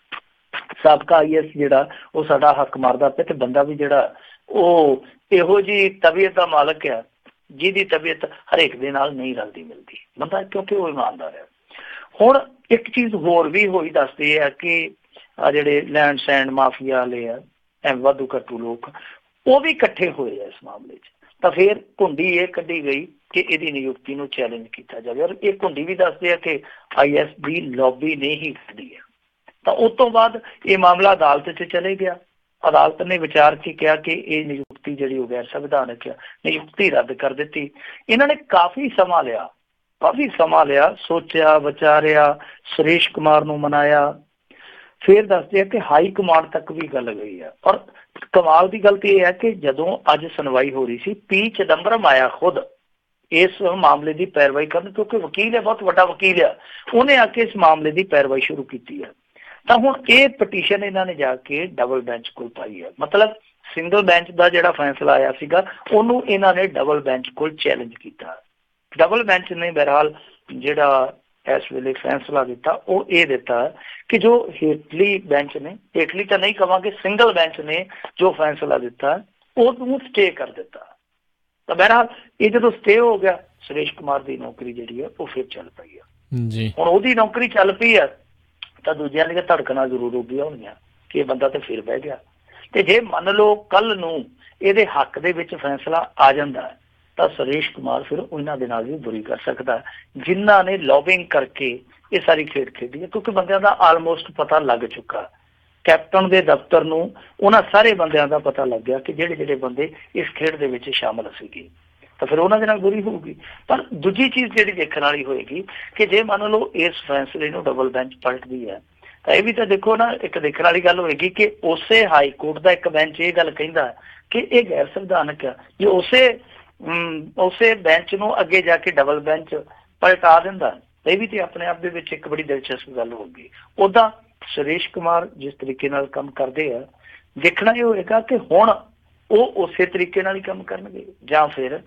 ਸਾਬਕਾ IAS ਜਿਹੜਾ ਉਹ ਸਾਡਾ ਹੱਕ ਮਾਰਦਾ ਪਿਆ, ਤੇ ਬੰਦਾ ਵੀ ਜਿਹੜਾ ਉਹ ਇਹੋ ਜਿਹੀ ਤਬੀਅਤ ਦਾ ਮਾਲਕ ਆ ਜਿਹਦੀ ਤਬੀਅਤ ਹਰੇਕ ਦੇ ਨਾਲ ਨਹੀਂ ਰਲਦੀ ਮਿਲਦੀ ਬੰਦਾ, ਕਿਉਂਕਿ ਉਹ ਇਮਾਨਦਾਰ ਹੈ। ਹੁਣ ਇੱਕ ਚੀਜ਼ ਹੋਰ ਵੀ ਹੋਈ ਦੱਸਦੇ ਆ ਕਿ ਆ ਜਿਹੜੇ ਲੈਂਡ ਸੈਂਡ ਮਾਫੀਆ ਵਾਲੇ ਆ, ਐਵੇਂ ਵਾਧੂ ਘੱਟੂ ਲੋਕ, ਉਹ ਵੀ ਇਕੱਠੇ ਹੋਏ ਆ ਇਸ ਮਾਮਲੇ 'ਚ। ਤਾਂ ਫਿਰ ਘੁੰਡੀ ਇਹ ਕੱਢੀ ਗਈ ਕਿ ਇਹਦੀ ਨਿਯੁਕਤੀ ਨੂੰ ਚੈਲੰਜ ਕੀਤਾ ਜਾਵੇ। ਔਰ ਇਹ ਘੁੰਡੀ ਵੀ ਦੱਸਦੇ ਆ ਕਿ IAS ਦੀ ਲੌਬੀ ਨੇ ਹੀ ਕੱਢੀ ਆ। ਤਾਂ ਉਸ ਤੋਂ ਬਾਅਦ ਇਹ ਮਾਮਲਾ ਅਦਾਲਤ 'ਚ ਚਲੇ ਗਿਆ। ਅਦਾਲਤ ਨੇ ਵਿਚਾਰ ਕੇ ਕਿਹਾ ਕਿ ਇਹ ਨਿਯੁਕਤੀ ਜਿਹੜੀ ਹੋ ਗੈਰ ਸੰਵਿਧਾਨਕ ਨਿਯੁਕਤੀ ਰੱਦ ਕਰ ਦਿੱਤੀ। ਇਹਨਾਂ ਨੇ ਕਾਫੀ ਸਮਾਂ ਲਿਆ, ਸੋਚਿਆ ਵਿਚਾਰਿਆ, ਸੁਰੇਸ਼ ਕੁਮਾਰ ਨੂੰ ਮਨਾਇਆ। ਫਿਰ ਦੱਸਦੇ ਆ ਕਿ ਹਾਈ ਕਮਾਂਡ ਤੱਕ ਵੀ ਗੱਲ ਗਈ ਆ। ਔਰ ਕਮਾਲ ਦੀ ਗੱਲ ਤੇ ਇਹ ਹੈ ਕਿ ਜਦੋਂ ਅੱਜ ਸੁਣਵਾਈ ਹੋ ਰਹੀ ਸੀ, ਪੀ ਚਿਦੰਬਰਮ ਆਇਆ ਖੁਦ ਇਸ ਮਾਮਲੇ ਦੀ ਪੈਰਵਾਈ ਕਰਨ, ਕਿਉਂਕਿ ਵਕੀਲ ਹੈ, ਬਹੁਤ ਵੱਡਾ ਵਕੀਲ ਆ, ਉਹਨੇ ਆ ਕੇ ਇਸ ਮਾਮਲੇ ਦੀ ਪੈਰਵਾਈ ਸ਼ੁਰੂ ਕੀਤੀ ਹੈ। ਤਾਂ ਹੁਣ ਇਹ ਪਟੀਸ਼ਨ ਇਹਨਾਂ ਨੇ ਜਾ ਕੇ ਡਬਲ ਬੈਂਚ ਕੋਲ ਪਾਈ ਹੈ। ਮਤਲਬ ਸਿੰਗਲ ਬੈਂਚ ਦਾ ਜਿਹੜਾ ਫੈਸਲਾ ਆਇਆ ਸੀਗਾ ਉਹਨੂੰ ਇਹਨਾਂ ਨੇ ਡਬਲ ਬੈਂਚ ਕੋਲ ਚੈਲੰਜ ਕੀਤਾ। ਡਬਲ ਬੈਂਚ ਨੇ ਬਹਰਹਾਲ ਜਿਹੜਾ ਇਸ ਵੇਲੇ ਫੈਸਲਾ ਦਿੱਤਾ ਉਹ ਇਹ ਦਿੱਤਾ ਕਿ ਜੋ ਹੇਠਲੀ ਬੈਂਚ ਨੇ, ਹੇਠਲੀ ਤਾਂ ਨਹੀਂ ਕਵਾਂਗੇ, ਸਿੰਗਲ ਬੈਂਚ ਨੇ ਜੋ ਫੈਸਲਾ ਦਿੱਤਾ ਉਹਨੂੰ ਸਟੇ ਕਰ ਦਿੱਤਾ। ਤਾਂ ਬਹਰਹਾਲ ਇਹ ਜਦੋਂ ਸਟੇ ਹੋ ਗਿਆ, ਸੁਰੇਸ਼ ਕੁਮਾਰ ਦੀ ਨੌਕਰੀ ਜਿਹੜੀ ਹੈ ਉਹ ਫਿਰ ਚੱਲ ਪਈ ਆ ਜੀ। ਹੁਣ ਉਹਦੀ ਨੌਕਰੀ ਚੱਲ ਪਈ ਆ ਤਾਂ ਦੂਜਿਆਂ ਦੀਆਂ ਧੜਕਣਾਂ ਜ਼ਰੂਰ ਹੋ ਗਈਆਂ ਹੋਣਗੀਆਂ ਕਿ ਇਹ ਬੰਦਾ ਤੇ ਫਿਰ ਬਹਿ ਗਿਆ। ਤੇ ਜੇ ਮੰਨ ਲਓ ਕੱਲ ਨੂੰ ਇਹਦੇ ਹੱਕ ਦੇ ਵਿੱਚ ਫੈਸਲਾ ਆ ਜਾਂਦਾ ਤਾਂ ਸੁਰੇਸ਼ ਕੁਮਾਰ ਫਿਰ ਉਹਨਾਂ ਦੇ ਨਾਲ ਵੀ ਬੁਰੀ ਕਰ ਸਕਦਾ ਜਿਨ੍ਹਾਂ ਨੇ ਲੌਬਿੰਗ ਕਰਕੇ ਇਹ ਸਾਰੀ ਖੇਡ ਖੇਡੀ ਹੈ। ਕਿਉਂਕਿ ਬੰਦਿਆਂ ਦਾ ਆਲਮੋਸਟ ਪਤਾ ਲੱਗ ਚੁੱਕਾ, ਕੈਪਟਨ ਦੇ ਦਫ਼ਤਰ ਨੂੰ ਉਹਨਾਂ ਸਾਰੇ ਬੰਦਿਆਂ ਦਾ ਪਤਾ ਲੱਗ ਗਿਆ ਕਿ ਜਿਹੜੇ ਬੰਦੇ ਇਸ ਖੇਡ ਦੇ ਵਿੱਚ ਸ਼ਾਮਲ ਸੀਗੇ, ਤਾਂ ਫਿਰ ਉਹਨਾਂ ਦੇ ਨਾਲ ਬੁਰੀ ਹੋਊਗੀ। ਪਰ ਦੂਜੀ ਚੀਜ਼ ਜਿਹੜੀ ਦੇਖਣ ਵਾਲੀ ਹੋਏਗੀ ਕਿ ਜੇ ਮੰਨ ਲਓ ਇਸ ਫੈਸਲੇ ਨੂੰ ਡਬਲ ਬੈਂਚ ਪਲਟਦੀ ਹੈ ਤਾਂ ਇਹ ਵੀ ਤਾਂ ਦੇਖੋ ਨਾ, ਇੱਕ ਦੇਖਣ ਵਾਲੀ ਗੱਲ ਹੋਏਗੀ ਕਿ ਉਸੇ ਹਾਈ ਕੋਰਟ ਦਾ ਇੱਕ ਬੈਂਚ ਇਹ ਗੱਲ ਕਹਿੰਦਾ ਕਿ ਇਹ ਗੈਰ ਸੰਵਿਧਾਨਕ ਆ, ਜੇ ਉਸੇ ਬੈਂਚ ਨੂੰ ਅੱਗੇ ਜਾ ਕੇ ਡਬਲ ਬੈਂਚ ਪਲਟਾ ਦਿੰਦਾ, ਇਹ ਵੀ ਤੇ ਆਪਣੇ ਆਪ ਦੇ ਵਿੱਚ ਇੱਕ ਬੜੀ ਦਿਲਚਸਪ ਗੱਲ ਹੋਊਗੀ। ਉੱਦਾਂ ਸੁਰੇਸ਼ ਕੁਮਾਰ ਜਿਸ ਤਰੀਕੇ ਨਾਲ ਕੰਮ ਕਰਦੇ ਆ, ਦੇਖਣਾ ਇਹ ਹੋਏਗਾ ਕਿ ਹੁਣ ਉਹ ਉਸੇ ਤਰੀਕੇ ਨਾਲ ਹੀ ਕੰਮ ਕਰਨਗੇ ਜਾਂ ਫਿਰ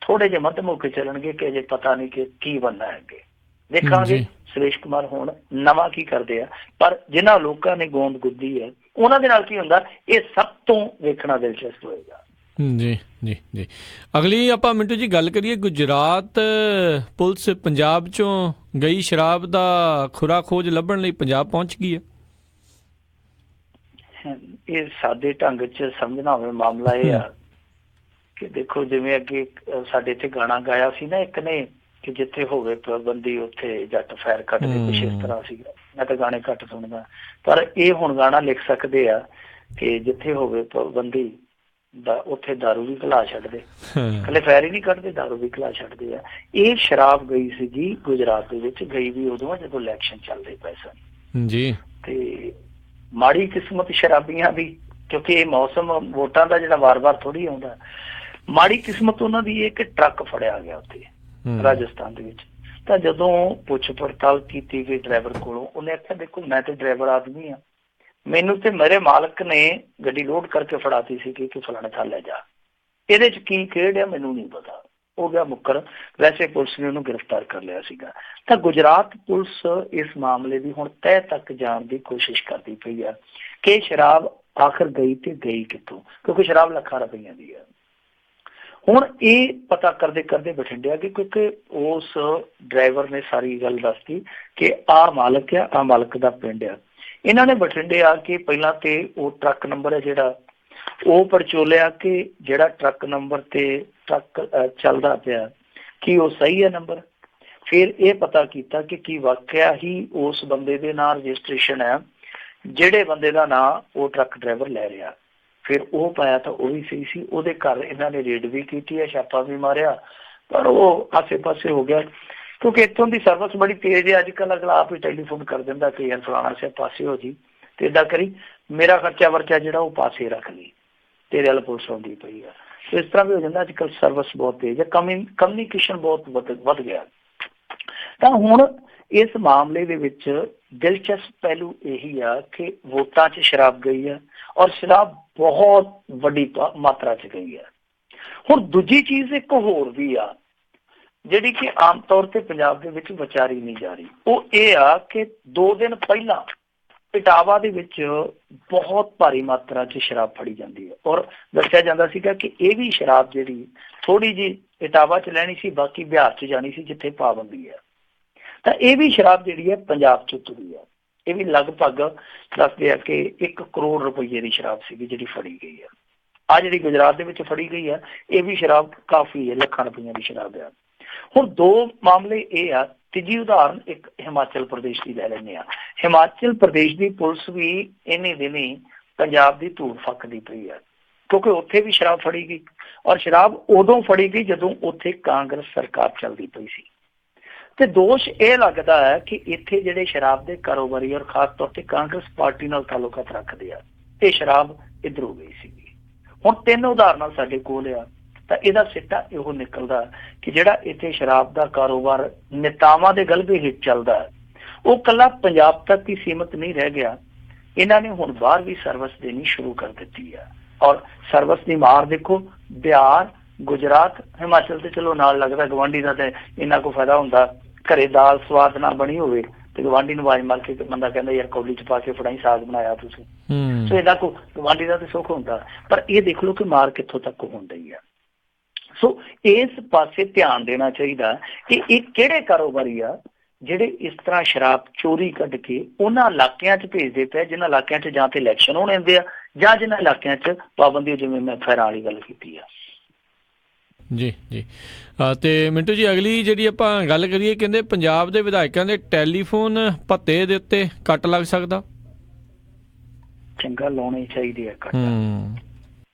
ਥੋੜੇ ਜਿਹੇ ਮੱਧਮ ਹੋ ਕੇ ਚੱਲਣਗੇ ਕਿ ਅਜੇ ਪਤਾ ਨਹੀਂ ਕਿ ਕੀ ਬਣਨਾ ਹੈ ਅੱਗੇ। ਦੇਖਾਂਗੇ ਸੁਰੇਸ਼ ਕੁਮਾਰ ਹੁਣ ਨਵਾਂ ਕੀ ਕਰਦੇ ਆ। ਪਰ ਜਿਨ੍ਹਾਂ ਲੋਕਾਂ ਨੇ ਗੋਂਦ ਗੁੱਦੀ ਹੈ ਉਹਨਾਂ ਦੇ ਨਾਲ ਕੀ ਹੁੰਦਾ, ਇਹ ਸਭ ਤੋਂ ਵੇਖਣਾ ਦਿਲਚਸਪ ਹੋਏਗਾ। ਜੀ ਜੀ ਜੀ। ਅਗਲੀ ਆਪਾਂ ਮਿੰਟੂ ਜੀ ਗੱਲ ਕਰੀਏ, ਗੁਜਰਾਤ ਪੁਲਿਸ ਪੰਜਾਬ ਚੋਂ ਗਈ ਸ਼ਰਾਬ ਦਾ ਖੁਰਾ ਖੋਜ ਲੱਭਣ ਲਈ ਪੰਜਾਬ ਪਹੁੰਚ ਗਈ ਹੈ। ਇਹ ਸਾਦੇ ਢੰਗ 'ਚ ਸਮਝਣਾ ਹੋਵੇ ਮਾਮਲਾ ਇਹ ਆ ਕਿ ਦੇਖੋ, ਜਿਵੇਂ ਅੱਗੇ ਸਾਡੇ ਇੱਥੇ ਗਾਣਾ ਗਾਇਆ ਸੀ ਨਾ ਇੱਕ ਨੇ ਕਿ ਜਿੱਥੇ ਹੋਵੇ ਪਾਬੰਦੀ ਉੱਥੇ ਜੱਟ ਫੈਰ ਕੱਢਦੇ, ਕੁਛ ਇਸ ਤਰ੍ਹਾਂ ਸੀਗਾ। ਮੈਂ ਤਾਂ ਗਾਣੇ ਘੱਟ ਸੁਣਦਾ, ਪਰ ਇਹ ਹੁਣ ਗਾਣਾ ਲਿਖ ਸਕਦੇ ਆ ਕਿ ਜਿੱਥੇ ਹੋਵੇ ਪਾਬੰਦੀ ਉੱਥੇ ਦਾਰੂ ਵੀ ਘਲਾ ਛੱਡਦੇ, ਇਕੱਲੇ ਫੈਰ ਹੀ ਨਹੀਂ ਕੱਢਦੇ, ਦਾਰੂ ਵੀ ਘਲਾ ਛੱਡਦੇ ਆ। ਇਹ ਸ਼ਰਾਬ ਗਈ ਸੀ ਜੀ ਗੁਜਰਾਤ ਦੇ ਵਿੱਚ, ਗਈ ਵੀ ਉਦੋਂ ਜਦੋਂ ਇਲੈਕਸ਼ਨ ਚੱਲਦੇ ਪਏ ਸਨ ਜੀ। ਤੇ ਮਾੜੀ ਕਿਸਮਤ ਸ਼ਰਾਬੀਆਂ ਦੀ, ਕਿਉਂਕਿ ਇਹ ਮੌਸਮ ਵੋਟਾਂ ਦਾ ਜਿਹੜਾ ਵਾਰ-ਵਾਰ ਥੋੜ੍ਹੀ ਆਉਂਦਾ, ਮਾੜੀ ਕਿਸਮਤ ਉਹਨਾਂ ਦੀ ਇਹ ਕਿ ਟਰੱਕ ਫੜਿਆ ਗਿਆ ਉੱਥੇ ਰਾਜਸਥਾਨ ਦੇ ਵਿੱਚ। ਤਾਂ ਜਦੋਂ ਪੁੱਛ ਪੜਤਾਲ ਕੀਤੀ ਗਈ ਡਰਾਈਵਰ ਕੋਲੋਂ, ਉਹਨੇ ਆਖਿਆ ਦੇਖੋ ਮੈਂ ਤੇ ਡਰਾਈਵਰ ਆਦਮੀ ਹਾਂ, ਮੈਨੂੰ ਤੇ ਮੇਰੇ ਮਾਲਕ ਨੇ ਗੱਡੀ ਲੋਡ ਕਰਕੇ ਫੜਾਤੀ ਸੀ ਕਿ ਫਲਾਣੇ ਥਾਂ ਲੈ ਜਾ, ਇਹਦੇ 'ਚ ਕੀ ਖੇਡ ਆ ਮੈਨੂੰ ਨਹੀਂ ਪਤਾ। ਹੋ ਗਿਆ ਮੁੱਕਰ, ਵੈਸੇ ਪੁਲਿਸ ਨੇ ਉਹਨੂੰ ਗ੍ਰਿਫਤਾਰ ਕਰ ਲਿਆ ਸੀਗਾ। ਤਾਂ ਗੁਜਰਾਤ ਪੁਲਿਸ ਇਸ ਮਾਮਲੇ ਦੀ ਹੁਣ ਤਹਿ ਤੱਕ ਜਾਣ ਦੀ ਕੋਸ਼ਿਸ਼ ਕਰਦੀ ਪਈ ਆ ਕਿ ਸ਼ਰਾਬ ਆਖਰ ਗਈ ਤੇ ਗਈ ਕਿੱਥੋਂ, ਕਿਉਂਕਿ ਸ਼ਰਾਬ ਲੱਖਾਂ ਰੁਪਈਆਂ ਦੀ ਆ। ਹੁਣ ਇਹ ਪਤਾ ਕਰਦੇ ਕਰਦੇ ਬਠਿੰਡੇ ਆ ਗਏ, ਕਿਉਂਕਿ ਉਸ ਡਰਾਈਵਰ ਨੇ ਸਾਰੀ ਗੱਲ ਦੱਸਤੀ ਕਿ ਆਹ ਮਾਲਕ ਆ, ਆਹ ਮਾਲਕ ਦਾ ਪਿੰਡ ਆ। ਇਹਨਾਂ ਨੇ ਬਠਿੰਡੇ ਆ ਕੇ ਪਹਿਲਾਂ ਤੇ ਉਹ ਟਰੱਕ ਨੰਬਰ ਹੈ ਜਿਹੜਾ ਉਹ ਪਰਚੋਲਿਆ ਕਿ ਜਿਹੜਾ ਟਰੱਕ ਨੰਬਰ ਤੇ ਟਰੱਕ ਚੱਲਦਾ ਪਿਆ ਕੀ ਉਹ ਸਹੀ ਹੈ ਨੰਬਰ। ਫਿਰ ਇਹ ਪਤਾ ਕੀਤਾ ਕਿ ਕੀ ਵਾਕਿਆ ਹੀ ਉਸ ਬੰਦੇ ਦੇ ਨਾਂ ਰਜਿਸਟ੍ਰੇਸ਼ਨ ਹੈ ਜਿਹੜੇ ਬੰਦੇ ਦਾ ਨਾਂ ਉਹ ਟਰੱਕ ਡਰਾਈਵਰ ਲੈ ਰਿਹਾ। ਫਿਰ ਉਹ ਪਾਇਆ ਤਾਂ ਉਹ ਵੀ ਸਹੀ ਸੀ। ਉਹਦੇ ਘਰ ਇਹਨਾਂ ਨੇ ਰੇਡ ਵੀ ਕੀਤੀ ਹੈ, ਛਾਪਾ ਵੀ ਮਾਰਿਆ, ਪਰ ਉਹ ਆਸੇ ਪਾਸੇ ਹੋ ਗਿਆ ਕਿਉਂਕਿ ਇੱਥੋਂ ਦੀ ਸਰਵਿਸ ਬੜੀ ਤੇਜ਼ ਹੈ। ਅੱਜ ਕੱਲ੍ਹ ਅਗਲਾ ਆਪ ਹੀ ਟੈਲੀਫੋਨ ਕਰ ਦਿੰਦਾ ਕਿ ਯਾਰ ਫਲਾਣਾ ਸੇ ਪਾਸੇ ਹੋ ਜੀ, ਤੇ ਇੱਦਾਂ ਕਰੀ ਮੇਰਾ ਖਰਚਾ ਵਰਚਾ ਜਿਹੜਾ ਉਹ ਪਾਸੇ ਰੱਖ ਲਈ, ਤੇਰੇ ਵੱਲ ਪੁਲਿਸ ਆਉਂਦੀ ਪਈ ਆ। ਇਸ ਤਰ੍ਹਾਂ ਵੀ ਹੋ ਜਾਂਦਾ। ਅੱਜ ਕੱਲ੍ਹ ਸਰਵਿਸ ਬਹੁਤ ਤੇਜ਼ ਹੈ, ਕਮਿਊਨੀਕੇਸ਼ਨ ਬਹੁਤ ਵੱਧ ਗਿਆ। ਤਾਂ ਹੁਣ ਇਸ ਮਾਮਲੇ ਦੇ ਵਿੱਚ ਦਿਲਚਸਪ ਪਹਿਲੂ ਇਹੀ ਆ ਕਿ ਵੋਟਾਂ 'ਚ ਸ਼ਰਾਬ ਗਈ ਹੈ ਔਰ ਸ਼ਰਾਬ ਬਹੁਤ ਵੱਡੀ ਮਾਤਰਾ 'ਚ ਗਈ ਹੈ। ਹੁਣ ਦੂਜੀ ਚੀਜ਼ ਇੱਕ ਹੋਰ ਵੀ ਆ ਜਿਹੜੀ ਕਿ ਆਮ ਤੌਰ ਤੇ ਪੰਜਾਬ ਦੇ ਵਿੱਚ ਵਿਚਾਰੀ ਨਹੀਂ ਜਾ ਰਹੀ, ਉਹ ਇਹ ਆ ਕਿ 2 ਦਿਨ ਪਹਿਲਾਂ ਇਟਾਵਾ ਦੇ ਵਿੱਚ ਬਹੁਤ ਭਾਰੀ ਮਾਤਰਾ 'ਚ ਸ਼ਰਾਬ ਫੜੀ ਜਾਂਦੀ ਹੈ ਔਰ ਦੱਸਿਆ ਜਾਂਦਾ ਸੀਗਾ ਕਿ ਇਹ ਵੀ ਸ਼ਰਾਬ ਜਿਹੜੀ ਥੋੜ੍ਹੀ ਜਿਹੀ ਇਟਾਵਾ 'ਚ ਲੈਣੀ ਸੀ, ਬਾਕੀ ਬਿਹਾਰ 'ਚ ਜਾਣੀ ਸੀ ਜਿੱਥੇ ਪਾਬੰਦੀ ਹੈ। ਤਾਂ ਇਹ ਵੀ ਸ਼ਰਾਬ ਜਿਹੜੀ ਹੈ ਪੰਜਾਬ 'ਚ ਤੁਰੀ ਹੈ। ਇਹ ਵੀ ਲਗਭਗ ਦੱਸਦੇ ਆ ਕਿ 1 ਕਰੋੜ ਰੁਪਈਏ ਦੀ ਸ਼ਰਾਬ ਸੀਗੀ ਜਿਹੜੀ ਫੜੀ ਗਈ ਹੈ। ਆਹ ਜਿਹੜੀ ਗੁਜਰਾਤ ਦੇ ਵਿੱਚ ਫੜੀ ਗਈ ਹੈ ਇਹ ਵੀ ਸ਼ਰਾਬ ਕਾਫੀ ਹੈ, ਲੱਖਾਂ ਰੁਪਈਆਂ ਦੀ ਸ਼ਰਾਬ ਹੈ। ਹੁਣ 2 ਮਾਮਲੇ ਇਹ ਆ। ਤੀਜੀ ਉਦਾਹਰਨ ਇੱਕ ਹਿਮਾਚਲ ਪ੍ਰਦੇਸ਼ ਦੀ ਲੈ ਲੈਂਦੇ ਆ। ਹਿਮਾਚਲ ਪ੍ਰਦੇਸ਼ ਦੀ ਪੁਲਿਸ ਵੀ ਇੰਨੇ ਦਿਨੀ ਪੰਜਾਬ ਦੀ ਧੂੜ ਫੱਕਦੀ ਪਈ ਹੈ, ਕਿਉਂਕਿ ਉੱਥੇ ਵੀ ਸ਼ਰਾਬ ਫੜੀ ਗਈ, ਔਰ ਸ਼ਰਾਬ ਉਦੋਂ ਫੜੀ ਗਈ ਜਦੋਂ ਉੱਥੇ ਕਾਂਗਰਸ ਸਰਕਾਰ ਚੱਲਦੀ ਪਈ ਸੀ। ਤੇ ਦੋਸ਼ ਇਹ ਲੱਗਦਾ ਹੈ ਕਿ ਇੱਥੇ ਜਿਹੜੇ ਸ਼ਰਾਬ ਦੇ ਕਾਰੋਬਾਰੀ ਔਰ ਖਾਸ ਤੌਰ ਤੇ ਕਾਂਗਰਸ ਪਾਰਟੀ ਨਾਲ ਤਾਲੁਕਾਤ ਰੱਖਦੇ ਆ, ਇਹ ਸ਼ਰਾਬ ਇੱਧਰ ਹੋ ਗਈ ਸੀਗੀ। ਹੁਣ 3 ਉਦਾਹਰਨਾਂ ਸਾਡੇ ਕੋਲ ਆ, ਤਾਂ ਇਹਦਾ ਸਿੱਟਾ ਇਹੋ ਨਿਕਲਦਾ ਕਿ ਜਿਹੜਾ ਇੱਥੇ ਸ਼ਰਾਬ ਦਾ ਕਾਰੋਬਾਰ ਨੇਤਾਵਾਂ ਦੇ ਗਲਬੇ ਹੇਠ ਚੱਲਦਾ, ਉਹ ਇਕੱਲਾ ਪੰਜਾਬ ਤੱਕ ਹੀ ਸੀਮਤ ਨਹੀਂ ਰਹਿ ਗਿਆ। ਇਹਨਾਂ ਨੇ ਹੁਣ ਬਾਹਰ ਵੀ ਸਰਵਿਸ ਦੇਣੀ ਸ਼ੁਰੂ ਕਰ ਦਿੱਤੀ ਹੈ, ਔਰ ਸਰਵਿਸ ਦੀ ਮਾਰ ਦੇਖੋ, ਬਿਹਾਰ, ਗੁਜਰਾਤ, ਹਿਮਾਚਲ ਤੇ ਚਲੋ ਨਾਲ ਲੱਗਦਾ, ਗਵਾਂਢੀ ਦਾ ਤੇ ਇੰਨਾ ਕੋ ਫਾਇਦਾ ਹੁੰਦਾ। ਘਰੇ ਦਾਲ ਸਵਾਦ ਨਾ ਬਣੀ ਹੋਵੇ ਤੇ ਗਵਾਂਢੀ ਨੂੰ ਆਵਾਜ਼ ਮਾਰ ਕੇ ਬੰਦਾ ਕਹਿੰਦਾ ਯਾਰ ਕੌਲੀ ਚ ਪਾ ਕੇ ਫੜਾਈ, ਸਾਗ ਬਣਾਇਆ ਤੁਸੀਂ। ਸੋ ਇਹਨਾਂ ਕੋ ਗਵਾਂਢੀ ਦਾ ਤੇ ਸੁੱਖ ਹੁੰਦਾ, ਪਰ ਇਹ ਦੇਖ ਲਓ ਕਿ ਮਾਰ ਕਿੱਥੋਂ ਤੱਕ ਹੋਣ ਡਈ ਆ। ਸੋ ਇਸ ਪਾਸੇ ਧਿਆਨ ਦੇਣਾ ਚਾਹੀਦਾ ਕਿ ਇਹ ਕਿਹੜੇ ਕਾਰੋਬਾਰੀ ਆ ਜਿਹੜੇ ਇਸ ਤਰ੍ਹਾਂ ਸ਼ਰਾਬ ਚੋਰੀ ਕੱਢ ਕੇ ਉਹਨਾਂ ਇਲਾਕਿਆਂ 'ਚ ਭੇਜਦੇ ਪਏ, ਜਿਨ੍ਹਾਂ ਇਲਾਕਿਆਂ 'ਚ ਜਾਂ ਤੇ ਇਲੈਕਸ਼ਨ ਹੋਣੇ ਹੁੰਦੇ ਆ, ਜਾਂ ਜਿਨ੍ਹਾਂ ਇਲਾਕਿਆਂ 'ਚ ਪਾਬੰਦੀ, ਜਿਵੇਂ ਮੈਂ ਫੈਰਾਂ ਵਾਲੀ ਗੱਲ ਕੀਤੀ ਆ। ਜੀ ਜੀ। ਤੇ ਮਿੰਟੂ ਜੀ, ਅਗਲੀ ਜਿਹੜੀ ਆਪਾਂ ਗੱਲ ਕਰੀਏ, ਕਹਿੰਦੇ ਪੰਜਾਬ ਦੇ ਵਿਧਾਇਕਾਂ ਦੇ ਟੈਲੀਫੋਨ ਭੱਤੇ ਦੇ ਉੱਤੇ ਕੱਟ ਲੱਗ ਸਕਦਾ। ਚੰਗਾ, ਲਾਉਣੇ ਚਾਹੀਦੇ ਆ ਕੱਟ।